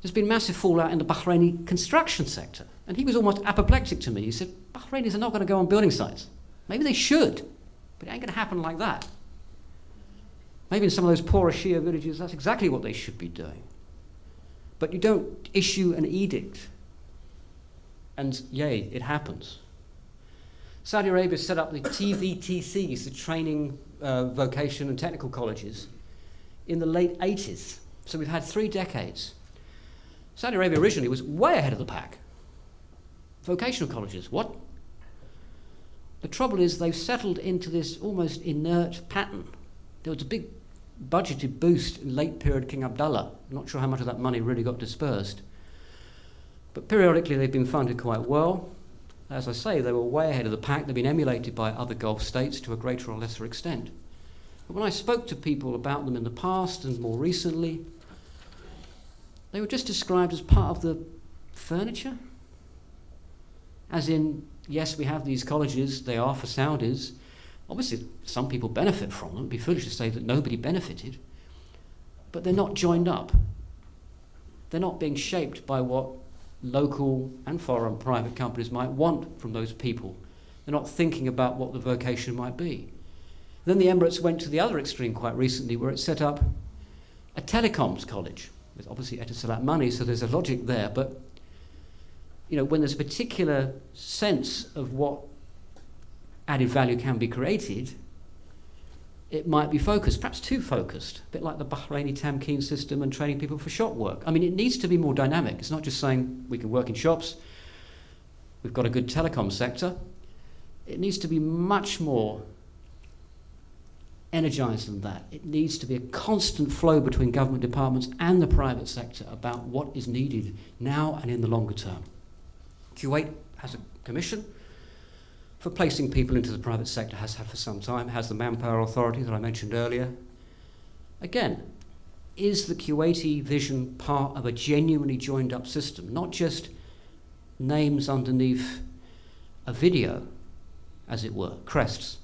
There's been massive fallout in the Bahraini construction sector, and he was almost apoplectic to me. He said, Bahrainis are not going to go on building sites. Maybe they should, but it ain't going to happen like that. Maybe in some of those poorer Shia villages, that's exactly what they should be doing. But you don't issue an edict, and yay, it happens. Saudi Arabia set up the TVTCs, the training, vocation and technical colleges, in the late 80s. So we've had 3 decades. Saudi Arabia originally was way ahead of the pack. Vocational colleges, what? The trouble is they've settled into this almost inert pattern. There was a big budgeted boost in late period King Abdullah. I'm not sure how much of that money really got dispersed. But periodically they've been funded quite well. As I say, they were way ahead of the pack. They've been emulated by other Gulf states to a greater or lesser extent. But when I spoke to people about them in the past and more recently, they were just described as part of the furniture. As in, yes, we have these colleges, they are for Saudis. Obviously, some people benefit from them. It would be foolish to say that nobody benefited. But they're not joined up. They're not being shaped by what local and foreign private companies might want from those people. They're not thinking about what the vocation might be. Then the Emirates went to the other extreme quite recently, where it set up a telecoms college with obviously Etisalat money, so there's a logic there. But when there's a particular sense of what added value can be created, it might be focused, perhaps too focused, a bit like the Bahraini tamkeen system and training people for shop work. I mean, it needs to be more dynamic. It's not just saying we can work in shops, we've got a good telecom sector. It needs to be much more energise than that. It needs to be a constant flow between government departments and the private sector about what is needed now and in the longer term. Kuwait has a commission for placing people into the private sector, has had for some time, has the manpower authority that I mentioned earlier. Again, is the Kuwaiti vision part of a genuinely joined up system, not just names underneath a video, as it were, crests,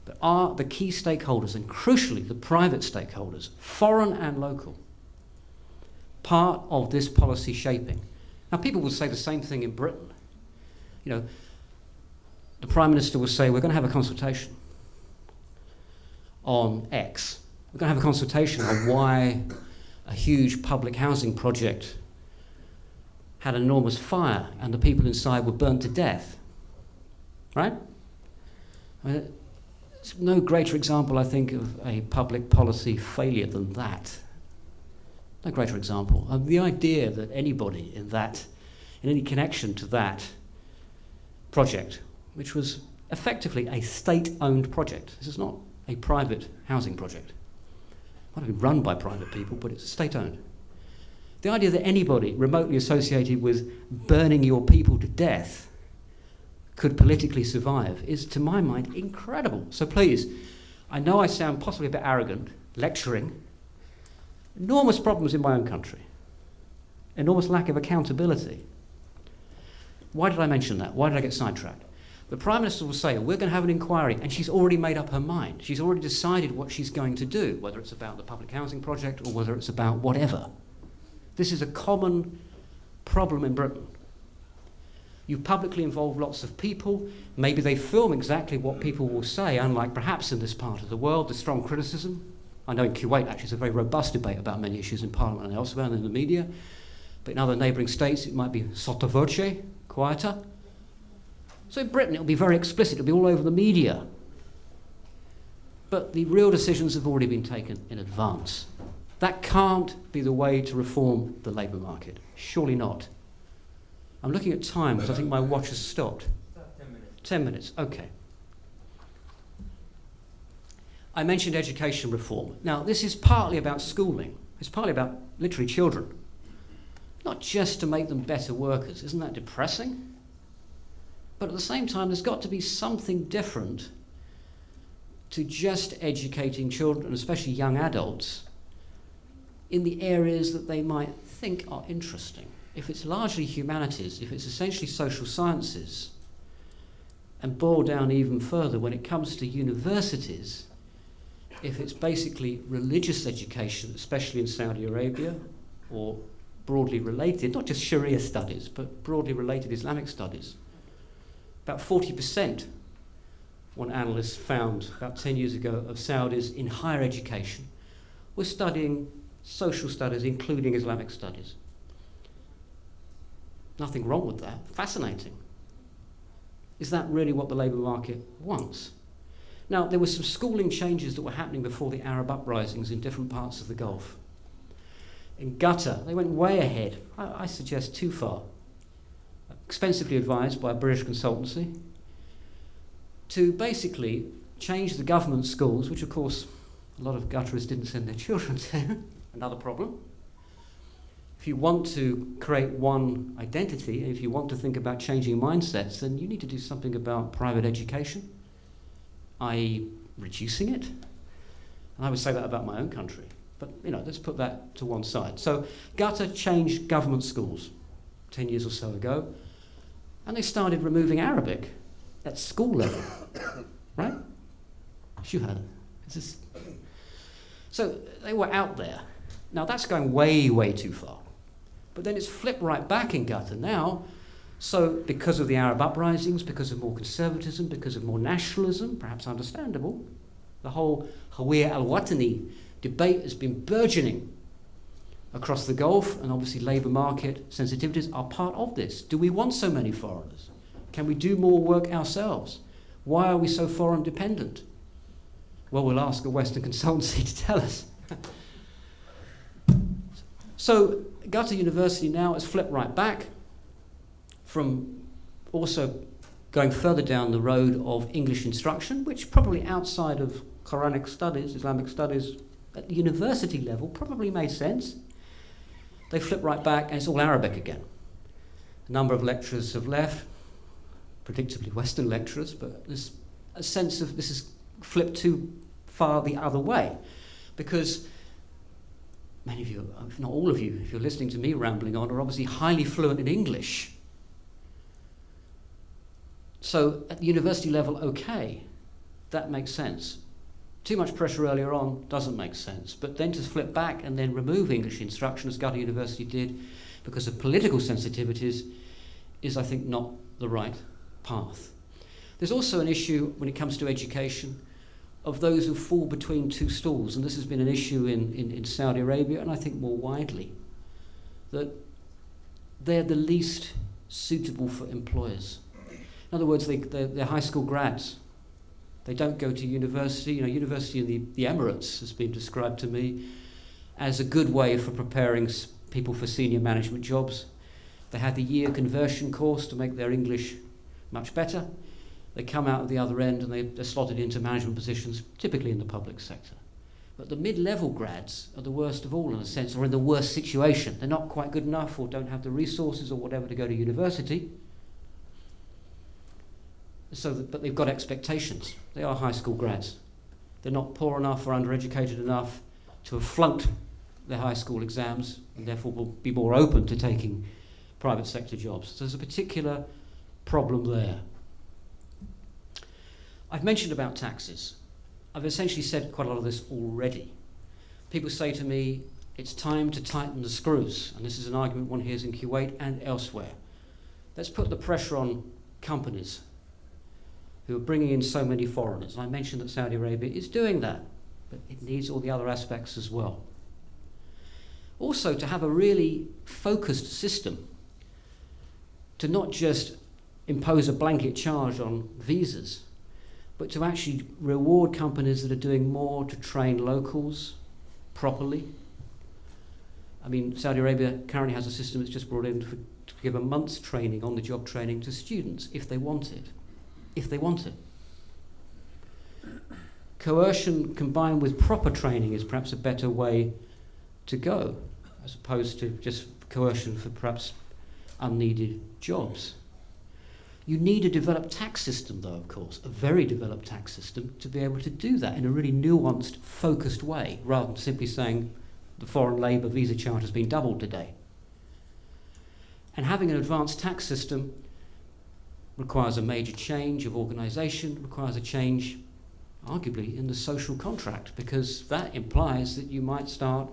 but are the key stakeholders, and crucially the private stakeholders, foreign and local, part of this policy shaping? Now, people will say the same thing in Britain. You know, the Prime Minister will say, we're going to have a consultation on X. We're going to have a consultation on why a huge public housing project had an enormous fire and the people inside were burnt to death. Right? I mean, there's no greater example, I think, of a public policy failure than that. No greater example. The idea that anybody in any connection to that project, which was effectively a state-owned project. This is not a private housing project. It might have been run by private people, but it's state-owned. The idea that anybody remotely associated with burning your people to death could politically survive is, to my mind, incredible. So please, I know I sound possibly a bit arrogant, lecturing. Enormous problems in my own country. Enormous lack of accountability. Why did I mention that? Why did I get sidetracked? The Prime Minister will say, we're going to have an inquiry, and she's already made up her mind. She's already decided what she's going to do, whether it's about the public housing project or whether it's about whatever. This is a common problem in Britain. You publicly involve lots of people. Maybe they film exactly what people will say, unlike perhaps in this part of the world, the strong criticism. I know in Kuwait, actually, there's a very robust debate about many issues in Parliament and elsewhere and in the media. But in other neighbouring states, it might be sotto voce, quieter. So in Britain, it'll be very explicit. It'll be all over the media. But the real decisions have already been taken in advance. That can't be the way to reform the labour market. Surely not. I'm looking at time because I think my watch has stopped. 10 minutes. 10 minutes, okay. I mentioned education reform. Now, this is partly about schooling. It's partly about literally children. Not just to make them better workers. Isn't that depressing? But at the same time, there's got to be something different to just educating children, especially young adults, in the areas that they might think are interesting. If it's largely humanities, if it's essentially social sciences, and boil down even further when it comes to universities, if it's basically religious education, especially in Saudi Arabia, or broadly related, not just Sharia studies, but broadly related Islamic studies. About 40%, one analyst found about 10 years ago, of Saudis in higher education were studying social studies, including Islamic studies. Nothing wrong with that. Fascinating. Is that really what the labour market wants? Now, there were some schooling changes that were happening before the Arab uprisings in different parts of the Gulf. In Qatar, they went way ahead. I suggest too far. Expensively advised by a British consultancy to basically change the government schools, which of course a lot of Qataris didn't send their children to. Another problem. If you want to create one identity, if you want to think about changing mindsets, then you need to do something about private education, i.e. reducing it. And I would say that about my own country. But, let's put that to one side. So Qatar changed government schools 10 years or so ago, and they started removing Arabic at school level, right? Shuhada. So they were out there. Now that's going way, way too far. But then it's flipped right back in Qatar now. So because of the Arab uprisings, because of more conservatism, because of more nationalism, perhaps understandable, the whole Hawiyya al-Watani debate has been burgeoning across the Gulf, and obviously labour market sensitivities are part of this. Do we want so many foreigners? Can we do more work ourselves? Why are we so foreign dependent? Well, we'll ask a Western consultancy to tell us. So Qatar University now has flipped right back from also going further down the road of English instruction, which probably outside of Quranic studies, Islamic studies, at the university level probably made sense. They flip right back and it's all Arabic again. A number of lecturers have left, predictably Western lecturers, but there's a sense of this is flipped too far the other way, because many of you, if not all of you, if you're listening to me rambling on, are obviously highly fluent in English. So at the university level, okay, that makes sense. Too much pressure earlier on doesn't make sense. But then to flip back and then remove English instruction, as Qatar University did, because of political sensitivities, is, I think, not the right path. There's also an issue when it comes to education of those who fall between two stools, and this has been an issue in Saudi Arabia, and I think more widely, that they're the least suitable for employers. In other words, they're high school grads. They don't go to university. You know, university in the Emirates has been described to me as a good way for preparing people for senior management jobs. They had the year conversion course to make their English much better. They come out at the other end and they're slotted into management positions, typically in the public sector. But the mid-level grads are the worst of all, in a sense, or in the worst situation. They're not quite good enough or don't have the resources or whatever to go to university. But they've got expectations. They are high school grads. They're not poor enough or undereducated enough to have flunked their high school exams and therefore will be more open to taking private sector jobs. So there's a particular problem there. I've mentioned about taxes. I've essentially said quite a lot of this already. People say to me, it's time to tighten the screws, and this is an argument one hears in Kuwait and elsewhere. Let's put the pressure on companies who are bringing in so many foreigners. And I mentioned that Saudi Arabia is doing that, but it needs all the other aspects as well. Also, to have a really focused system, to not just impose a blanket charge on visas, but to actually reward companies that are doing more to train locals properly. I mean, Saudi Arabia currently has a system that's just brought in to give a month's training, on-the-job training to students if they want it. If they want it. Coercion combined with proper training is perhaps a better way to go, as opposed to just coercion for perhaps unneeded jobs. You need a developed tax system, though, of course, a very developed tax system, to be able to do that in a really nuanced, focused way, rather than simply saying the foreign labour visa charge has been doubled today. And having an advanced tax system requires a major change of organisation, requires a change, arguably, in the social contract, because that implies that you might start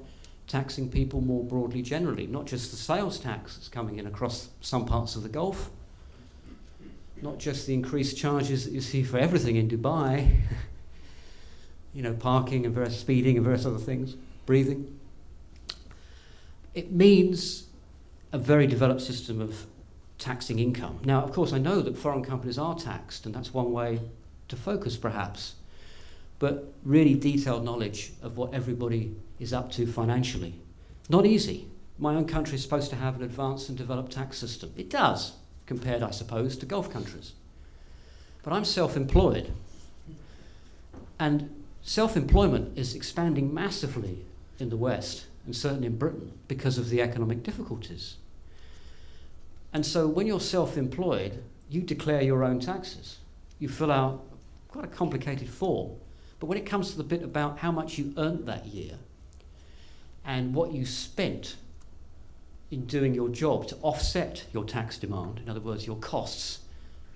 taxing people more broadly generally, not just the sales tax that's coming in across some parts of the Gulf, not just the increased charges that you see for everything in Dubai, you know, parking and various speeding and various other things, breathing. It means a very developed system of taxing income. Now, of course, I know that foreign companies are taxed, and that's one way to focus, perhaps. But really detailed knowledge of what everybody is up to financially. Not easy. My own country is supposed to have an advanced and developed tax system. It does, compared, I suppose, to Gulf countries. But I'm self-employed. And self-employment is expanding massively in the West, and certainly in Britain, because of the economic difficulties. And so when you're self-employed, you declare your own taxes. You fill out quite a complicated form. But when it comes to the bit about how much you earned that year and what you spent in doing your job to offset your tax demand, in other words, your costs,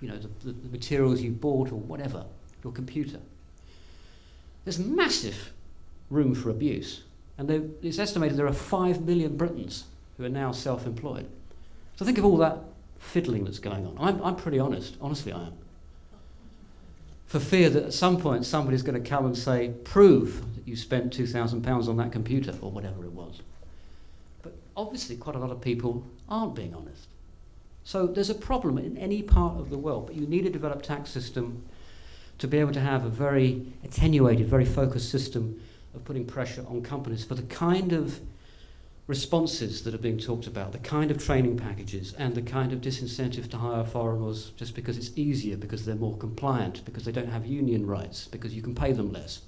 you know, the materials you bought or whatever, your computer, there's massive room for abuse. And it's estimated there are 5 million Britons who are now self-employed. So think of all that fiddling that's going on. I'm pretty honest. Honestly, I am. For fear that at some point somebody's going to come and say, prove that you spent £2,000 on that computer, or whatever it was. But obviously quite a lot of people aren't being honest. So there's a problem in any part of the world, but you need a developed tax system to be able to have a very attenuated, very focused system of putting pressure on companies for the kind of responses that are being talked about, the kind of training packages and the kind of disincentive to hire foreigners just because it's easier, because they're more compliant, because they don't have union rights, because you can pay them less.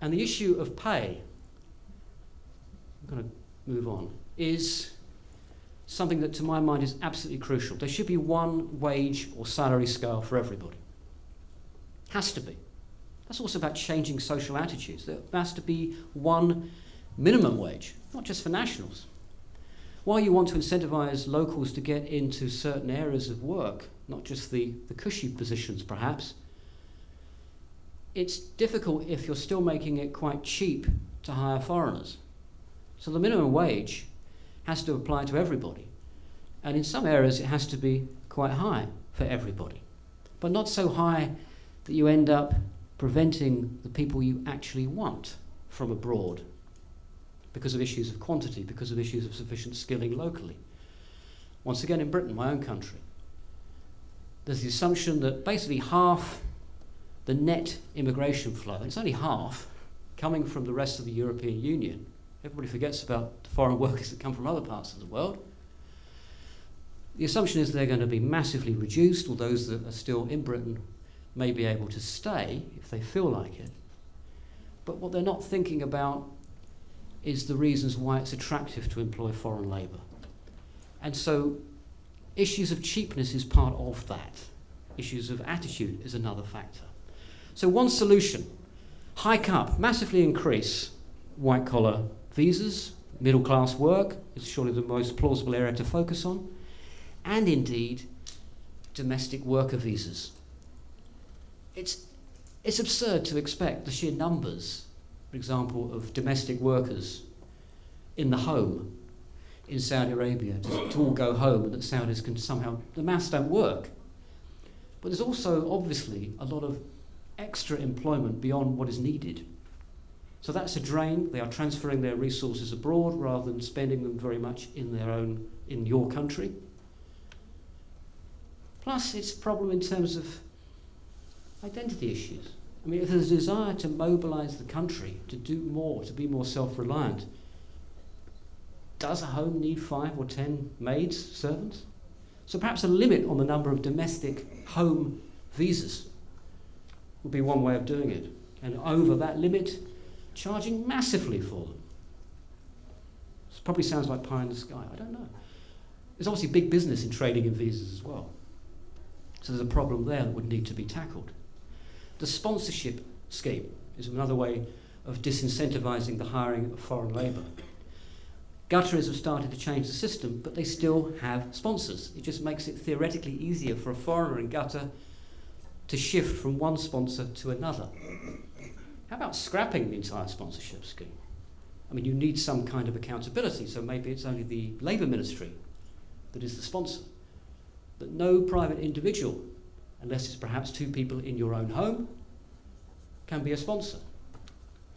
And the issue of pay, I'm going to move on, is something that to my mind is absolutely crucial. There should be one wage or salary scale for everybody. Has to be. That's also about changing social attitudes. There has to be one minimum wage, not just for nationals. While you want to incentivise locals to get into certain areas of work, not just the cushy positions perhaps, it's difficult if you're still making it quite cheap to hire foreigners. So the minimum wage has to apply to everybody. And in some areas it has to be quite high for everybody, but not so high that you end up preventing the people you actually want from abroad because of issues of quantity, because of issues of sufficient skilling locally. Once again, in Britain, my own country, there's the assumption that basically half the net immigration flow, and it's only half, coming from the rest of the European Union. Everybody forgets about the foreign workers that come from other parts of the world. The assumption is they're going to be massively reduced, or those that are still in Britain may be able to stay if they feel like it. But what they're not thinking about is the reasons why it's attractive to employ foreign labour. And so issues of cheapness is part of that. Issues of attitude is another factor. So one solution, hike up, massively increase white-collar visas, middle-class work is surely the most plausible area to focus on, and indeed domestic worker visas. It's absurd to expect the sheer numbers, for example, of domestic workers in the home in Saudi Arabia to all go home and that Saudis can somehow, the maths don't work. But there's also obviously a lot of extra employment beyond what is needed. So that's a drain. They are transferring their resources abroad rather than spending them very much in your country. Plus it's a problem in terms of identity issues. I mean, if there's a desire to mobilise the country, to do more, to be more self-reliant, does a home need 5 or 10 maids, servants? So perhaps a limit on the number of domestic home visas would be one way of doing it. And over that limit, charging massively for them. This probably sounds like pie in the sky, I don't know. There's obviously big business in trading in visas as well. So there's a problem there that would need to be tackled. The sponsorship scheme is another way of disincentivising the hiring of foreign labour. Gutterers have started to change the system, but they still have sponsors. It just makes it theoretically easier for a foreigner in Qatar to shift from one sponsor to another. How about scrapping the entire sponsorship scheme? I mean, you need some kind of accountability, so maybe it's only the Labour Ministry that is the sponsor. That no private individual, unless it's perhaps 2 people in your own home, can be a sponsor.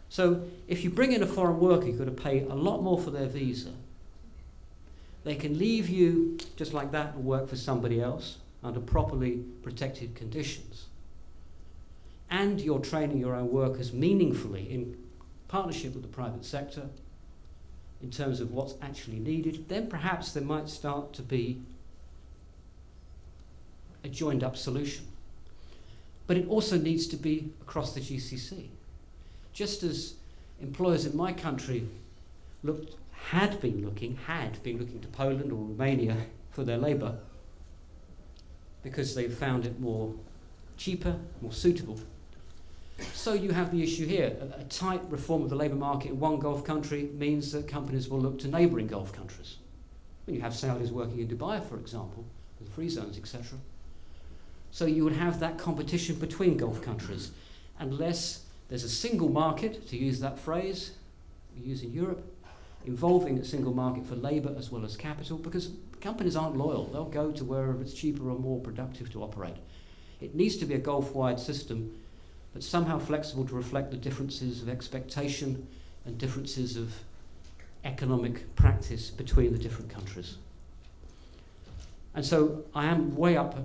So if you bring in a foreign worker, you've got to pay a lot more for their visa. They can leave you just like that and work for somebody else under properly protected conditions. And you're training your own workers meaningfully in partnership with the private sector in terms of what's actually needed. Then perhaps there might start to be a joined-up solution. But it also needs to be across the GCC. Just as employers in my country had been looking to Poland or Romania for their labour because they found it more cheaper, more suitable. So you have the issue here. A tight reform of the labour market in one Gulf country means that companies will look to neighbouring Gulf countries. When you have Saudis working in Dubai, for example, with free zones, etc. So you would have that competition between Gulf countries, unless there's a single market, to use that phrase we use in Europe, involving a single market for labour as well as capital, because companies aren't loyal. They'll go to wherever it's cheaper or more productive to operate. It needs to be a Gulf-wide system, but somehow flexible to reflect the differences of expectation and differences of economic practice between the different countries. And so I am way up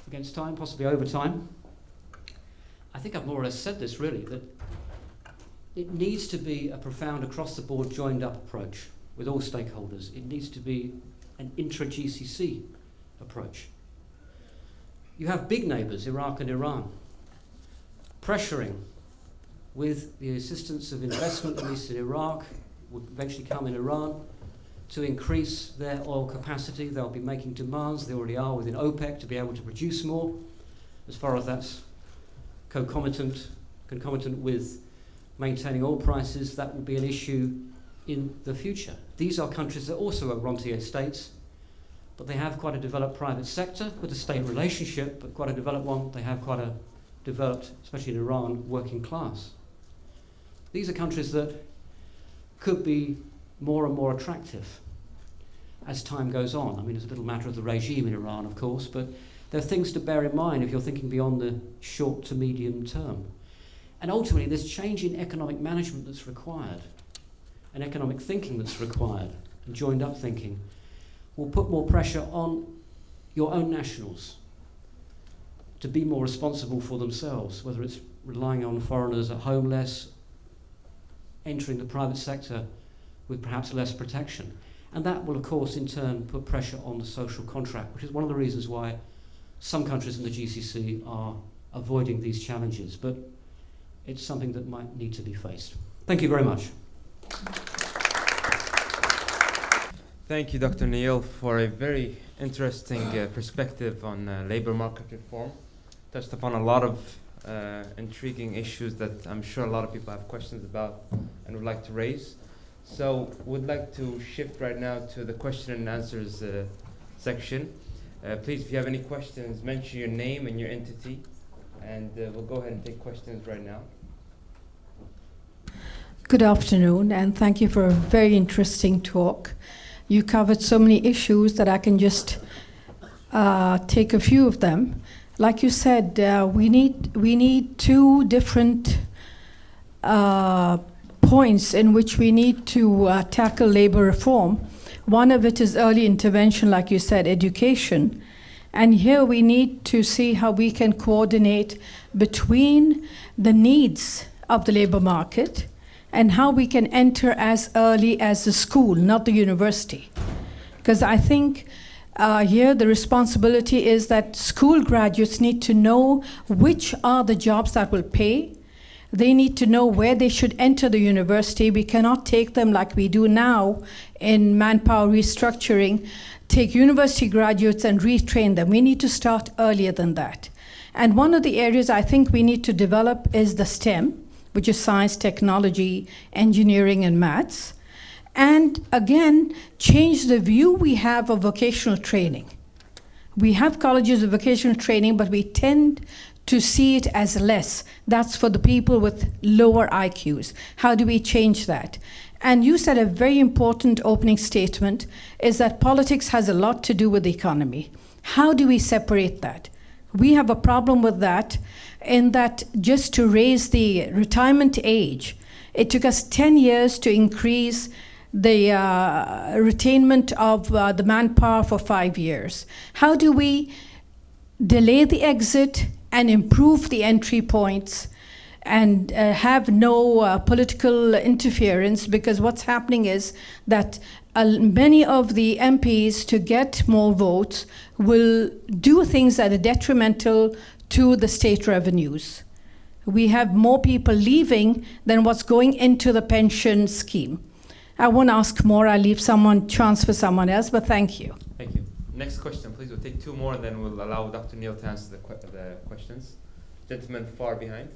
against time, possibly over time. I think I've more or less said this really, that it needs to be a profound across-the-board joined-up approach with all stakeholders. It needs to be an intra-GCC approach. You have big neighbours, Iraq and Iran, pressuring with the assistance of investment, at least in Iraq, will eventually come in Iran, to increase their oil capacity. They'll be making demands, they already are within OPEC, to be able to produce more, as far as that's concomitant with maintaining oil prices. That will be an issue in the future. These are countries that also are rentier states, but they have quite a developed private sector with a state relationship, but quite a developed one. They have quite a developed, especially in Iran, working class. These are countries that could be more and more attractive as time goes on. I mean, it's a little matter of the regime in Iran, of course, but there are things to bear in mind if you're thinking beyond the short to medium term. And ultimately, this change in economic management that's required, and economic thinking that's required, and joined up thinking, will put more pressure on your own nationals to be more responsible for themselves, whether it's relying on foreigners at home less, entering the private sector with perhaps less protection. And that will, of course, in turn put pressure on the social contract, which is one of the reasons why some countries in the GCC are avoiding these challenges. But it's something that might need to be faced. Thank you very much. Thank you, Dr. Neil, for a very interesting perspective on labor market reform. Touched upon a lot of intriguing issues that I'm sure a lot of people have questions about and would like to raise. So would like to shift right now to the question and answers section. Please, if you have any questions, mention your name and your entity, and we'll go ahead and take questions right now. Good afternoon, and thank you for a very interesting talk. You covered so many issues that I can just take a few of them. Like you said, we need two different points in which we need to tackle labor reform. One of it is early intervention, like you said, education. And here we need to see how we can coordinate between the needs of the labor market and how we can enter as early as the school, not the university. Because I think here the responsibility is that school graduates need to know which are the jobs that will pay. They need to know where they should enter the university. We cannot take them like we do now in manpower restructuring, take university graduates and retrain them. We need to start earlier than that. And one of the areas I think we need to develop is the STEM, which is science, technology, engineering, and maths. And again, change the view we have of vocational training. We have colleges of vocational training, but we tend to see it as less. That's for the people with lower IQs. How do we change that? And you said a very important opening statement is that politics has a lot to do with the economy. How do we separate that? We have a problem with that in that just to raise the retirement age, it took us 10 years to increase the retainment of the manpower for 5 years. How do we delay the exit and improve the entry points and have no political interference? Because what's happening is that many of the MPs, to get more votes, will do things that are detrimental to the state revenues. We have more people leaving than what's going into the pension scheme. I won't ask more. I'll leave chance for someone else, but thank you. Thank you. Next question, please. We'll take two more, and then we'll allow Dr. Neil to answer the questions. Gentleman far behind.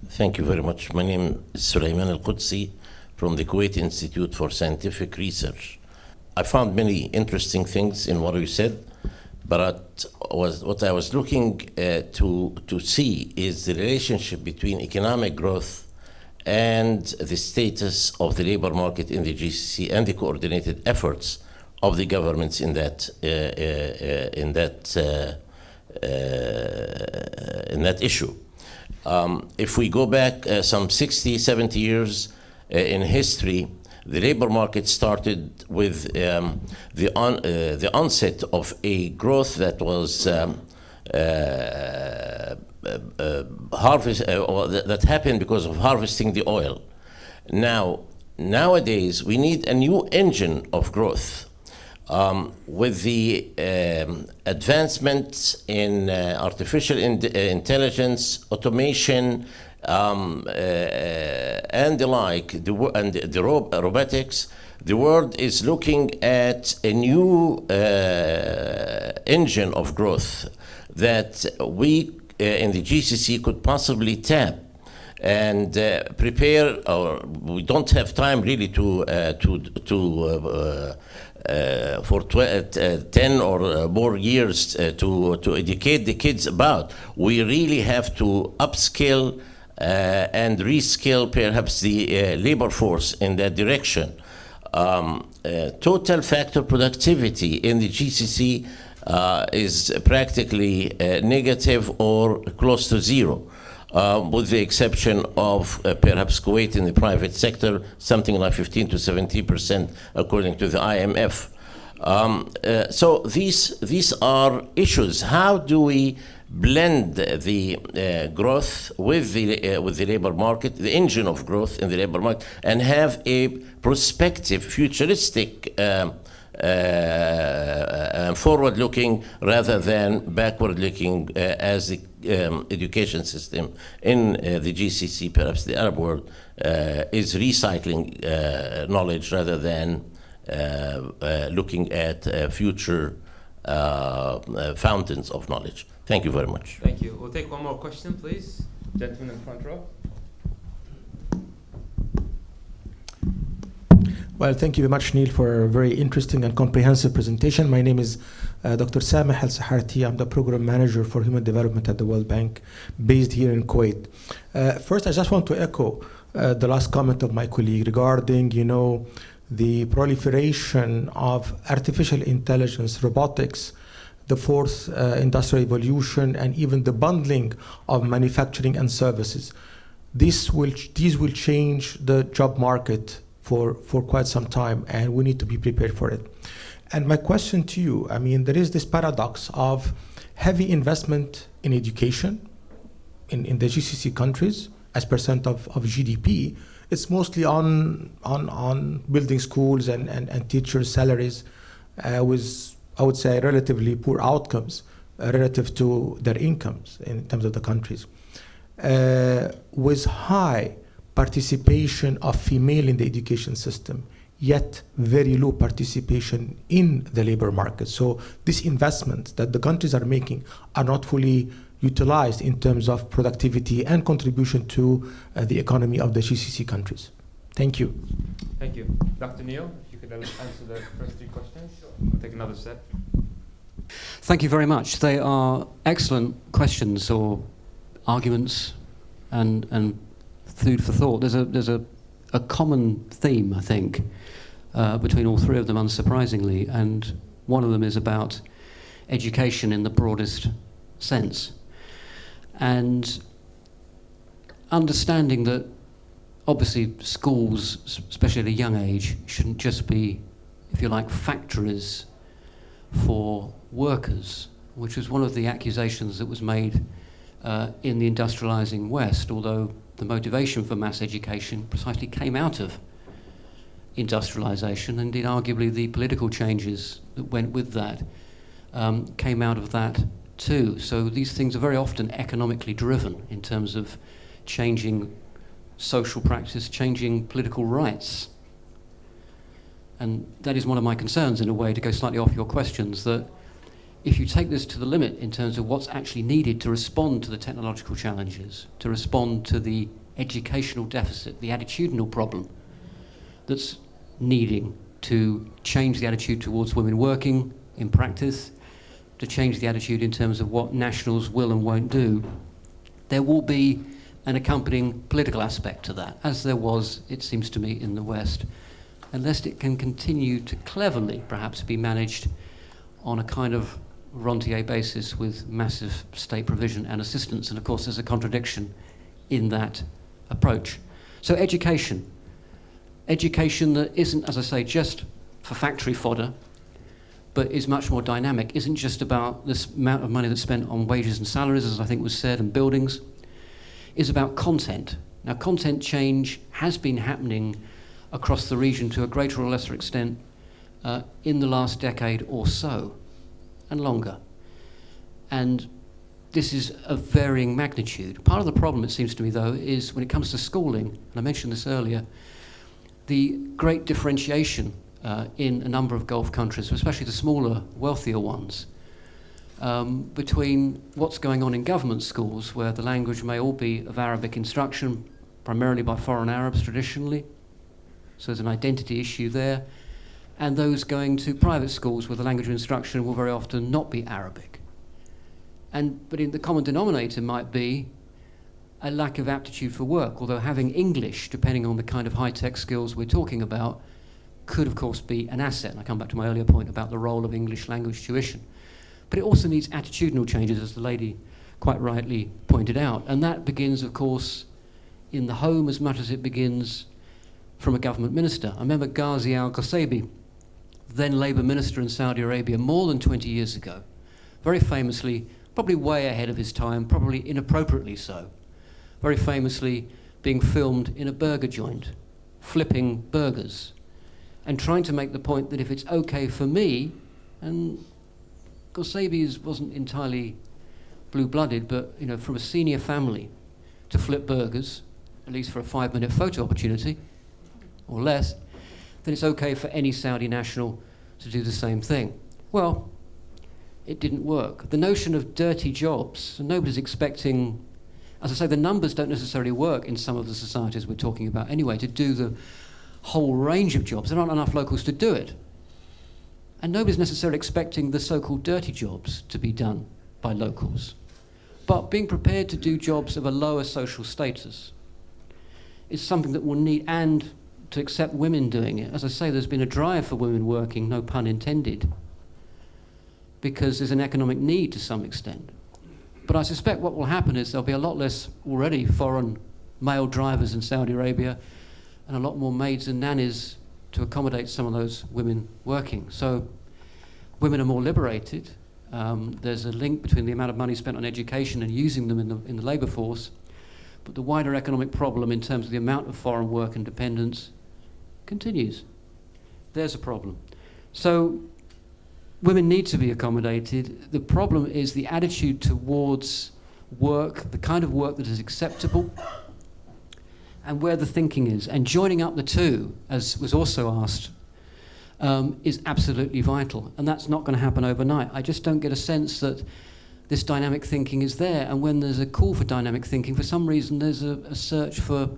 Thank you very much. My name is Sulaiman Al-Qudsi from the Kuwait Institute for Scientific Research. I found many interesting things in what you said, but what I was looking to see is the relationship between economic growth and the status of the labor market in the GCC and the coordinated efforts of the governments in that issue. If we go back some 60, 70 years in history, the labor market started with the onset of a growth that was that happened because of harvesting the oil. Nowadays, we need a new engine of growth. With the advancements in artificial intelligence, automation, and the like, and the robotics, the world is looking at a new engine of growth that we in the GCC could possibly tap and prepare. Or we don't have time really for 10 or more years to educate the kids about. We really have to upskill and reskill perhaps the labor force in that direction. Total factor productivity in the GCC is practically negative or close to zero, with the exception of perhaps Kuwait in the private sector, something like 15 to 17%, according to the IMF. So these are issues. How do we blend the growth with the labor market, the engine of growth in the labor market, and have a prospective, futuristic, forward-looking rather than backward-looking, as the education system in the GCC, perhaps the Arab world, is recycling knowledge rather than looking at future fountains of knowledge. Thank you very much. Thank you. We'll take one more question, please. Gentleman in front row. Well, thank you very much, Neil, for a very interesting and comprehensive presentation. My name is Dr. Sameh Al-Saharti. I'm the Program Manager for Human Development at the World Bank, based here in Kuwait. First, I just want to echo the last comment of my colleague regarding, the proliferation of artificial intelligence, robotics, the fourth industrial revolution, and even the bundling of manufacturing and services. These will change the job market for quite some time, and we need to be prepared for it. And my question to you, there is this paradox of heavy investment in education in the GCC countries as percent of GDP. It's mostly on building schools and teachers' salaries with, I would say, relatively poor outcomes relative to their incomes in terms of the countries. With high participation of female in the education system, yet very low participation in the labor market. So these investments that the countries are making are not fully utilized in terms of productivity and contribution to the economy of the GCC countries. Thank you. Thank you. Dr. Neil, if you could answer the first three questions. We'll take another set. Thank you very much. They are excellent questions or arguments and food for thought. There's a common theme, I think, between all three of them, unsurprisingly, and one of them is about education in the broadest sense. And understanding that obviously schools, especially at a young age, shouldn't just be, if you like, factories for workers, which was one of the accusations that was made in the industrializing West, although the motivation for mass education precisely came out of industrialization. Indeed, arguably, the political changes that went with that came out of that too. So these things are very often economically driven in terms of changing social practice, changing political rights. And that is one of my concerns, in a way, to go slightly off your questions, that if you take this to the limit in terms of what's actually needed to respond to the technological challenges, to respond to the educational deficit, the attitudinal problem that's needing to change the attitude towards women working in practice, to change the attitude in terms of what nationals will and won't do, there will be an accompanying political aspect to that, as there was, it seems to me, in the West, unless it can continue to cleverly perhaps be managed on a kind of rentier basis with massive state provision and assistance. And of course there's a contradiction in that approach. So education that isn't, as I say, just for factory fodder, but is much more dynamic, isn't just about this amount of money that's spent on wages and salaries, as I think was said, and buildings, is about content. Now, content change has been happening across the region to a greater or lesser extent in the last decade or so, and longer. And this is of varying magnitude. Part of the problem, it seems to me, though, is when it comes to schooling, and I mentioned this earlier, the great differentiation in a number of Gulf countries, especially the smaller, wealthier ones, between what's going on in government schools, where the language may all be of Arabic instruction, primarily by foreign Arabs traditionally, so there's an identity issue there, and those going to private schools where the language of instruction will very often not be Arabic. But the common denominator might be a lack of aptitude for work, although having English, depending on the kind of high-tech skills we're talking about, could of course be an asset. And I come back to my earlier point about the role of English language tuition. But it also needs attitudinal changes, as the lady quite rightly pointed out. And that begins, of course, in the home as much as it begins from a government minister. I remember Ghazi al-Qasaibi, then Labour minister in Saudi Arabia, more than 20 years ago, very famously, probably way ahead of his time, probably inappropriately so, very famously being filmed in a burger joint, flipping burgers, and trying to make the point that if it's okay for me, and Qasaibi wasn't entirely blue-blooded, but from a senior family, to flip burgers, at least for a 5-minute photo opportunity, or less, then it's okay for any Saudi national to do the same thing. Well, it didn't work. The notion of dirty jobs, and nobody's expecting, as I say, the numbers don't necessarily work in some of the societies we're talking about anyway, to do the whole range of jobs. There aren't enough locals to do it. And nobody's necessarily expecting the so-called dirty jobs to be done by locals. But being prepared to do jobs of a lower social status is something that will need, and to accept women doing it. As I say, there's been a drive for women working, no pun intended, because there's an economic need to some extent. But I suspect what will happen is there'll be a lot less already foreign male drivers in Saudi Arabia, and a lot more maids and nannies to accommodate some of those women working. So women are more liberated. There's a link between the amount of money spent on education and using them in the labour force. But the wider economic problem in terms of the amount of foreign work and dependence continues. There's a problem. So women need to be accommodated. The problem is the attitude towards work, the kind of work that is acceptable, and where the thinking is. And joining up the two, as was also asked, is absolutely vital. And that's not going to happen overnight. I just don't get a sense that this dynamic thinking is there. And when there's a call for dynamic thinking, for some reason there's a search for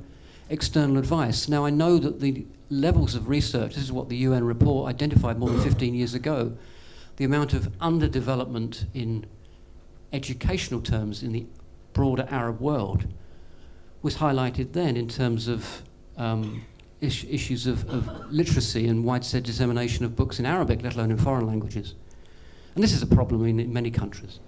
external advice. Now, I know that the levels of research, this is what the UN report identified more than 15 years ago, the amount of underdevelopment in educational terms in the broader Arab world was highlighted then in terms of issues of literacy and widespread dissemination of books in Arabic, let alone in foreign languages. And this is a problem in many countries.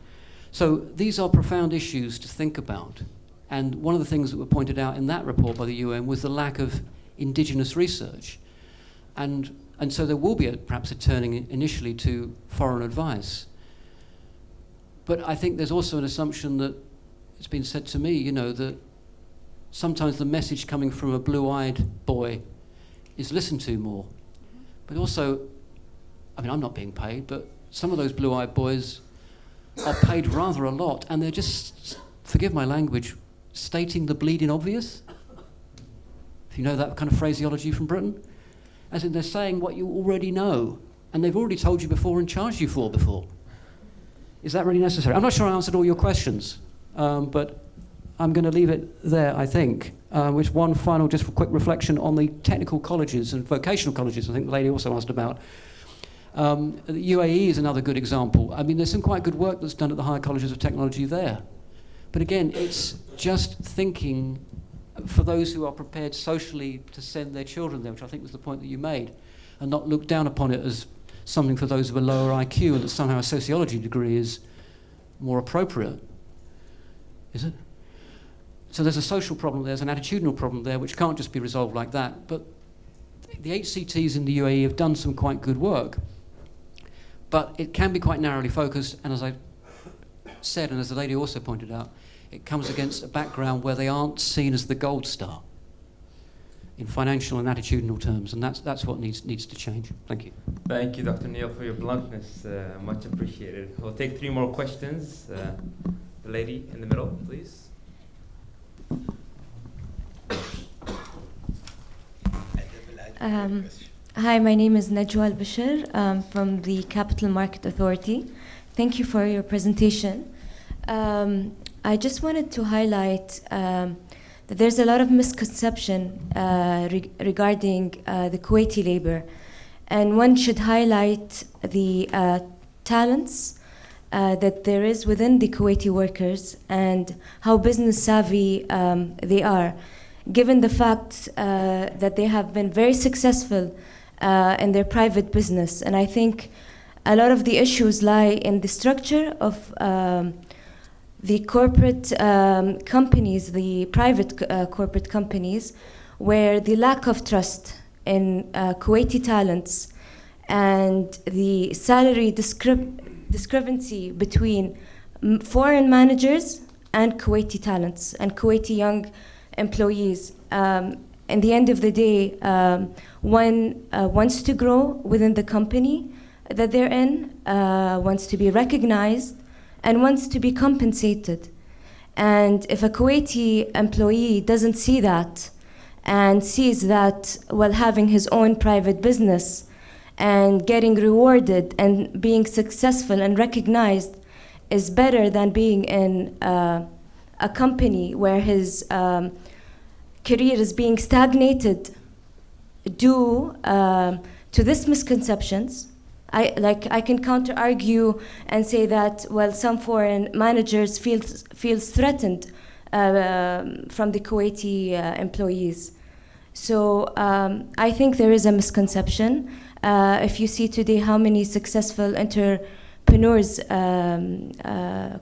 So these are profound issues to think about. And one of the things that were pointed out in that report by the UN was the lack of indigenous research. And so there will be perhaps a turning initially to foreign advice. But I think there's also an assumption that it's been said to me, that sometimes the message coming from a blue-eyed boy is listened to more. But also, I'm not being paid, but some of those blue-eyed boys are paid rather a lot, and they're just, forgive my language, stating the bleeding obvious. If you know that kind of phraseology from Britain. As in, they're saying what you already know, and they've already told you before and charged you for before. Is that really necessary? I'm not sure I answered all your questions, but I'm going to leave it there, I think, with one final just quick reflection on the technical colleges and vocational colleges, I think the lady also asked about. The UAE is another good example. There's some quite good work that's done at the higher colleges of technology there. But again, it's just thinking for those who are prepared socially to send their children there, which I think was the point that you made, and not look down upon it as something for those of a lower IQ, and that somehow a sociology degree is more appropriate. Is it? So there's a social problem, there's an attitudinal problem there, which can't just be resolved like that. But the HCTs in the UAE have done some quite good work. But it can be quite narrowly focused, and as I said, and as the lady also pointed out, it comes against a background where they aren't seen as the gold star in financial and attitudinal terms, and that's what needs to change. Thank you. Thank you, Dr. Neil, for your bluntness. Much appreciated. We'll take 3 more questions. The lady in the middle, please. Hi, my name is Najwa Al-Bashir from the Capital Market Authority. Thank you for your presentation. I just wanted to highlight that there's a lot of misconception regarding the Kuwaiti labor. And one should highlight the talents that there is within the Kuwaiti workers and how business savvy they are, given the fact that they have been very successful in their private business. And I think a lot of the issues lie in the structure of the corporate companies, the private corporate companies, where the lack of trust in Kuwaiti talents and the salary discrepancy between foreign managers and Kuwaiti talents and Kuwaiti young employees. In the end of the day, one wants to grow within the company that they're in, wants to be recognized, and wants to be compensated. And if a Kuwaiti employee doesn't see that and sees that while having his own private business and getting rewarded and being successful and recognized is better than being in a company where his career is being stagnated due to these misconceptions. I can counter argue and say that, well, some foreign managers feels threatened from the Kuwaiti employees. So I think there is a misconception. If you see today how many successful entrepreneurs,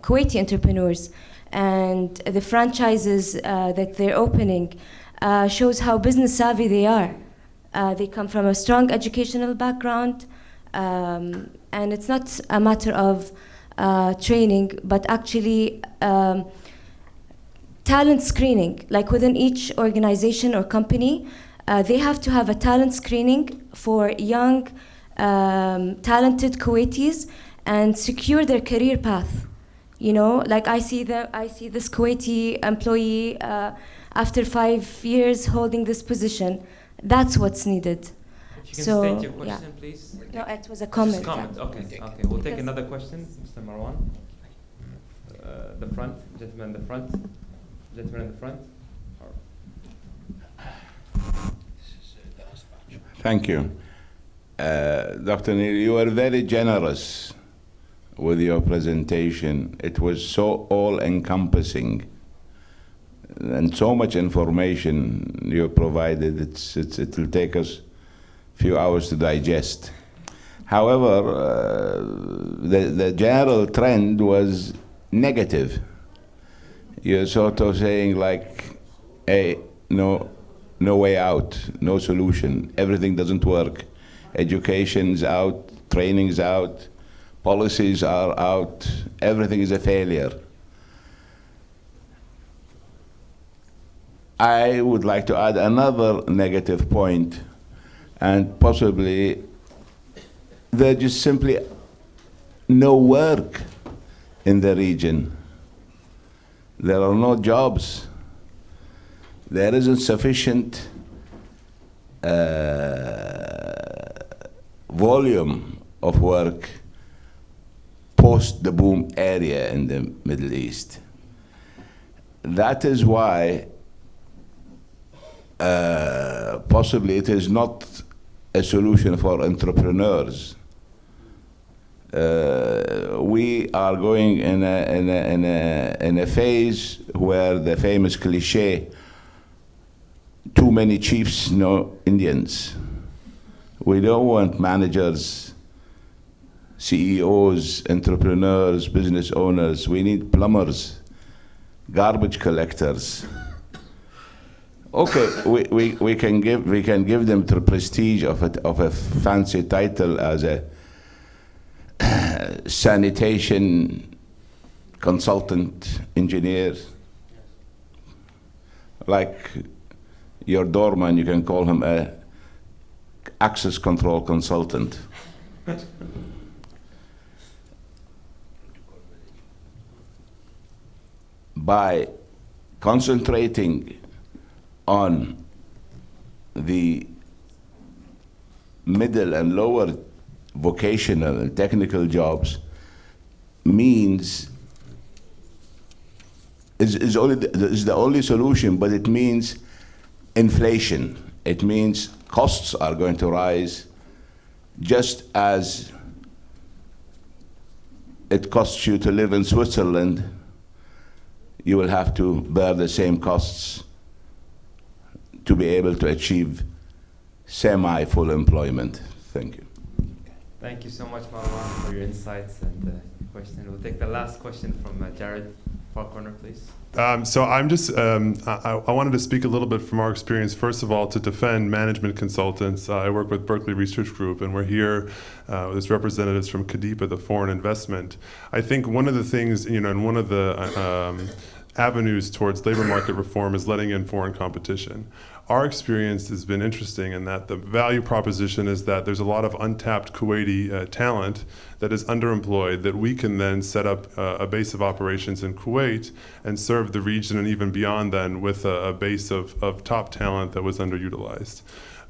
Kuwaiti entrepreneurs, and the franchises that they're opening shows how business savvy they are. They come from a strong educational background, and it's not a matter of training, but actually talent screening. Like within each organization or company, they have to have a talent screening for young, talented Kuwaitis and secure their career path. You know, like I see this Kuwaiti employee after 5 years holding this position. That's what's needed. If you can So, state your question, yeah. please. No, it was a comment. Just comment. Okay. We'll take another question, Mr. Marwan. The front, gentleman in the front. Gentleman in the front. Thank you. Dr. Neil, you were very generous with your presentation. It was so all-encompassing and so much information you provided. It will take us a few hours to digest. However, the general trend was negative. You're sort of saying like, hey, no way out, no solution. Everything doesn't work. Education's out, training's out, policies are out, everything is a failure. I would like to add another negative point, and possibly there's just simply no work in the region. There are no jobs. There isn't sufficient volume of work post the boom area in the Middle East. That is why possibly it is not a solution for entrepreneurs. We are going in a phase where the famous cliche, too many chiefs, no Indians. We don't want managers, CEOs, entrepreneurs, business owners. We need plumbers, garbage collectors. Okay, we can give them the prestige of a fancy title as a sanitation consultant engineer. Like your doorman, you can call him a access control consultant. by concentrating on the middle and lower vocational and technical jobs is the only solution, but it means inflation. It means costs are going to rise, just as it costs you to live in Switzerland. You will have to bear the same costs to be able to achieve semi-full employment. Thank you. Thank you so much, Marwan, for your insights and question. We'll take the last question from Jared, far corner, please. So I'm just, I wanted to speak a little bit from our experience, first of all, to defend management consultants. I work with Berkeley Research Group, and we're here as representatives from KPPC, the foreign investment. I think one of the things, and one of the avenues towards labor market reform is letting in foreign competition. Our experience has been interesting in that the value proposition is that there's a lot of untapped Kuwaiti talent that is underemployed that we can then set up a base of operations in Kuwait and serve the region and even beyond then with a base of top talent that was underutilized.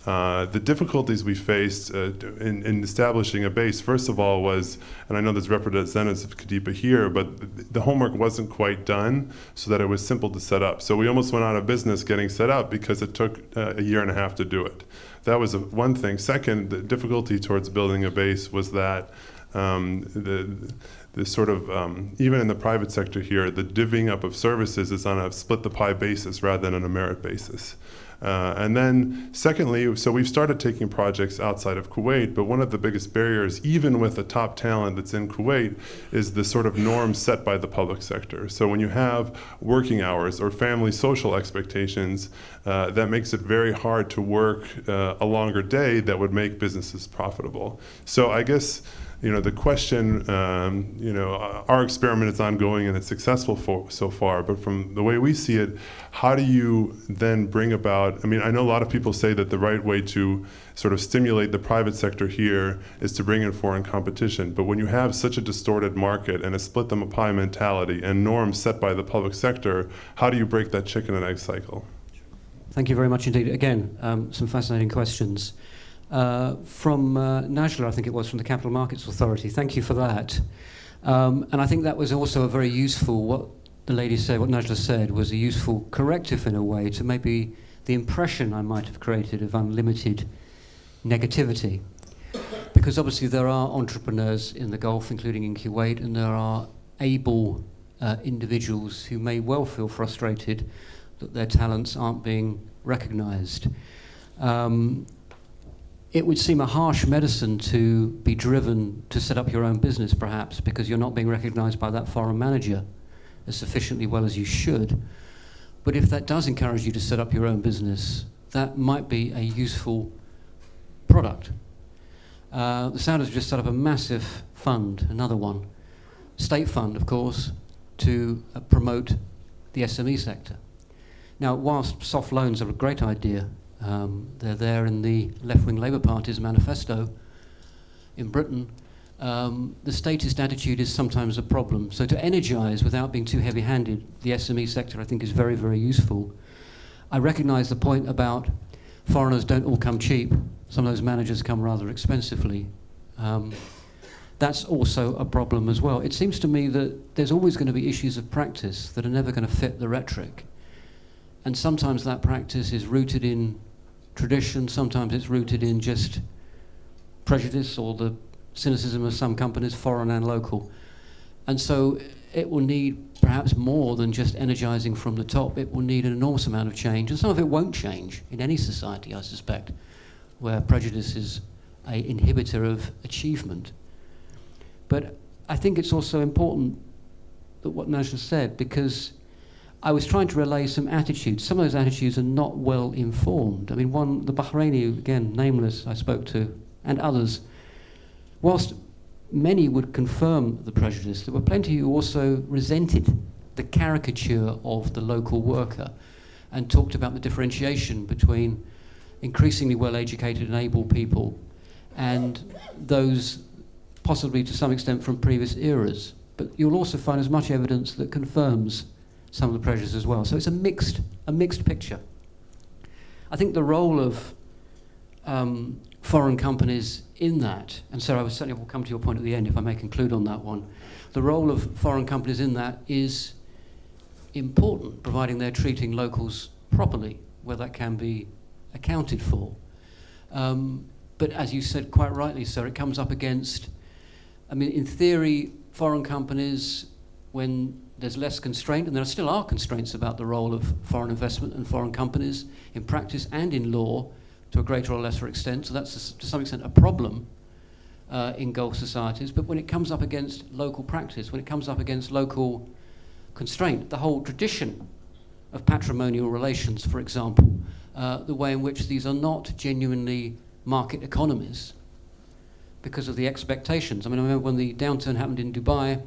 The difficulties we faced in establishing a base, first of all, was, and I know there's representatives of KPPC here, but the homework wasn't quite done so that it was simple to set up. So we almost went out of business getting set up because it took a year and a half to do it. That was one thing. Second, the difficulty towards building a base was that the sort of, even in the private sector here, the divvying up of services is on a split the pie basis rather than on a merit basis. And then secondly, so we've started taking projects outside of Kuwait, but one of the biggest barriers, even with the top talent that's in Kuwait, is the sort of norms set by the public sector. So when you have working hours or family social expectations, that makes it very hard to work a longer day that would make businesses profitable. So I guess, the question, our experiment is ongoing and it's successful so far, but from the way we see it, how do you then bring about, I know a lot of people say that the right way to sort of stimulate the private sector here is to bring in foreign competition, but when you have such a distorted market and a split the pie mentality and norms set by the public sector, how do you break that chicken and egg cycle? Thank you very much indeed. Again, some fascinating questions. From Najla, I think it was, from the Capital Markets Authority. Thank you for that. And I think that was also a very useful, what the lady said, what Najla said, was a useful corrective in a way to maybe the impression I might have created of unlimited negativity. Because obviously there are entrepreneurs in the Gulf, including in Kuwait, and there are able individuals who may well feel frustrated that their talents aren't being recognized. It would seem a harsh medicine to be driven to set up your own business, perhaps, because you're not being recognized by that foreign manager as sufficiently well as you should. But if that does encourage you to set up your own business, that might be a useful product. The Saudis have just set up a massive fund, another one, state fund, of course, to promote the SME sector. Now, whilst soft loans are a great idea, they're there in the left-wing Labour Party's manifesto in Britain, the statist attitude is sometimes a problem. So to energise, without being too heavy-handed, the SME sector I think is very, very useful. I recognise the point about foreigners don't all come cheap. Some of those managers come rather expensively. That's also a problem as well. It seems to me that there's always going to be issues of practice that are never going to fit the rhetoric. And sometimes that practice is rooted in tradition, sometimes it's rooted in just prejudice or the cynicism of some companies, foreign and local. And so it will need perhaps more than just energizing from the top. It will need an enormous amount of change, and some of it won't change in any society, I suspect, where prejudice is an inhibitor of achievement. But I think it's also important that what Najla said, because I was trying to relay some attitudes. Some of those attitudes are not well informed. One, the Bahraini, again, nameless, I spoke to, and others. Whilst many would confirm the prejudice, there were plenty who also resented the caricature of the local worker and talked about the differentiation between increasingly well-educated and able people and those possibly to some extent from previous eras. But you'll also find as much evidence that confirms some of the pressures as well. So it's a mixed picture. I think the role of foreign companies in that, and Sarah, I certainly will come to your point at the end if I may conclude on that one. The role of foreign companies in that is important, providing they're treating locals properly, where that can be accounted for. But as you said quite rightly, sir, it comes up against, I mean, in theory, foreign companies, when there's less constraint, and there still are constraints about the role of foreign investment and foreign companies in practice and in law to a greater or lesser extent, so that's to some extent a problem in Gulf societies. But when it comes up against local practice, when it comes up against local constraint, the whole tradition of patrimonial relations, for example, the way in which these are not genuinely market economies because of the expectations. I mean, I remember when the downturn happened in Dubai,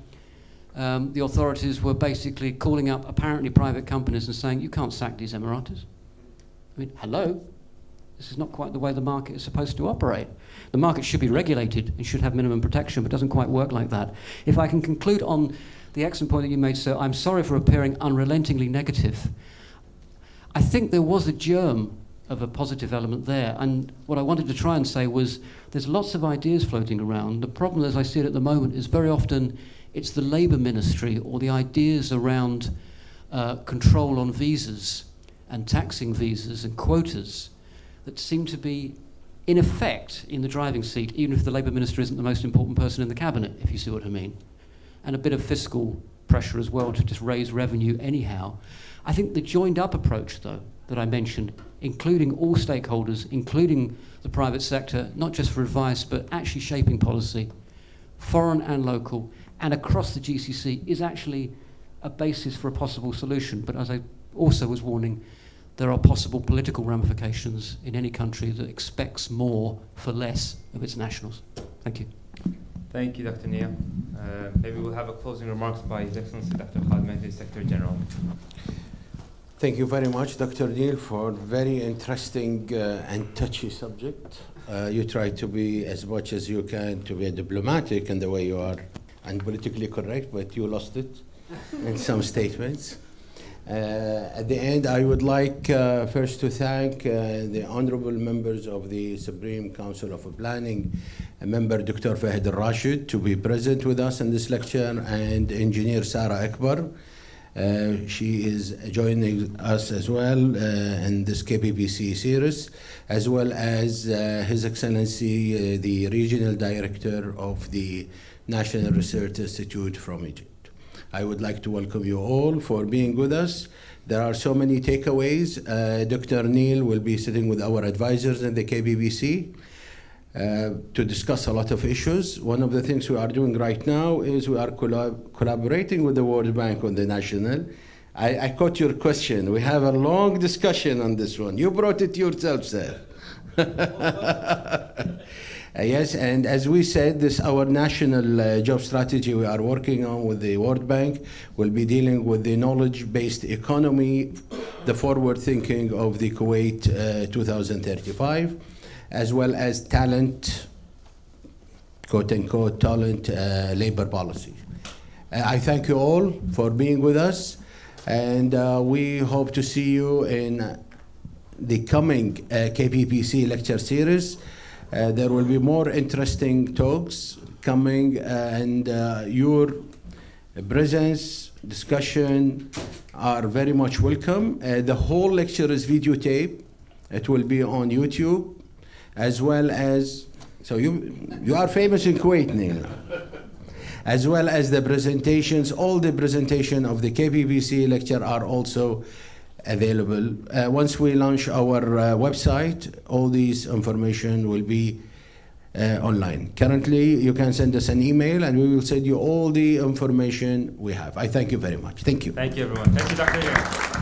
the authorities were basically calling up apparently private companies and saying, you can't sack these Emiratis. I mean, hello? This is not quite the way the market is supposed to operate. The market should be regulated and should have minimum protection, but doesn't quite work like that. If I can conclude on the excellent point that you made, sir, I'm sorry for appearing unrelentingly negative. I think there was a germ of a positive element there, and what I wanted to try and say was there's lots of ideas floating around. The problem, as I see it at the moment, is very often it's the Labour Ministry or the ideas around control on visas and taxing visas and quotas that seem to be, in effect, in the driving seat, even if the Labour Minister isn't the most important person in the cabinet, if you see what I mean. And a bit of fiscal pressure as well to just raise revenue anyhow. I think the joined-up approach, though, that I mentioned, including all stakeholders, including the private sector, not just for advice, but actually shaping policy, foreign and local, and across the GCC, is actually a basis for a possible solution. But as I also was warning, there are possible political ramifications in any country that expects more for less of its nationals. Thank you. Thank you, Dr. Nia. Maybe we'll have a closing remarks by His Excellency Dr. Khalid Mehdi, Secretary General. Thank you very much, Dr. Neil, for very interesting and touchy subject. You try to be as much as you can to be diplomatic in the way you are and politically correct, but you lost it in some statements. At the end, I would like first to thank the honorable members of the Supreme Council of Planning, Member Dr. Fahd al-Rashid, to be present with us in this lecture, and Engineer Sarah Akbar. She is joining us as well in this KPPC series, as well as His Excellency, the Regional Director of the National Research Institute from Egypt. I would like to welcome you all for being with us. There are so many takeaways. Dr. Neil will be sitting with our advisors in the KPPC to discuss a lot of issues. One of the things we are doing right now is we are collaborating with the World Bank on the national. I caught your question. We have a long discussion on this one. You brought it yourself, sir. Yes, and as we said, this our national job strategy we are working on with the World Bank will be dealing with the knowledge-based economy, the forward thinking of the Kuwait 2035, as well as talent, quote-unquote, talent labor policy. I thank you all for being with us, and we hope to see you in the coming KPPC lecture series. There will be more interesting talks coming, and your presence, discussion are very much welcome. The whole lecture is videotaped. It will be on YouTube, as well as, so you are famous in Kuwait, Neil. As well as the presentations, all the presentation of the KPPC lecture are also available. Once we launch our website, all these information will be online. Currently, you can send us an email and we will send you all the information we have. I thank you very much. Thank you. Thank you, everyone. Thank you, Dr. Nia.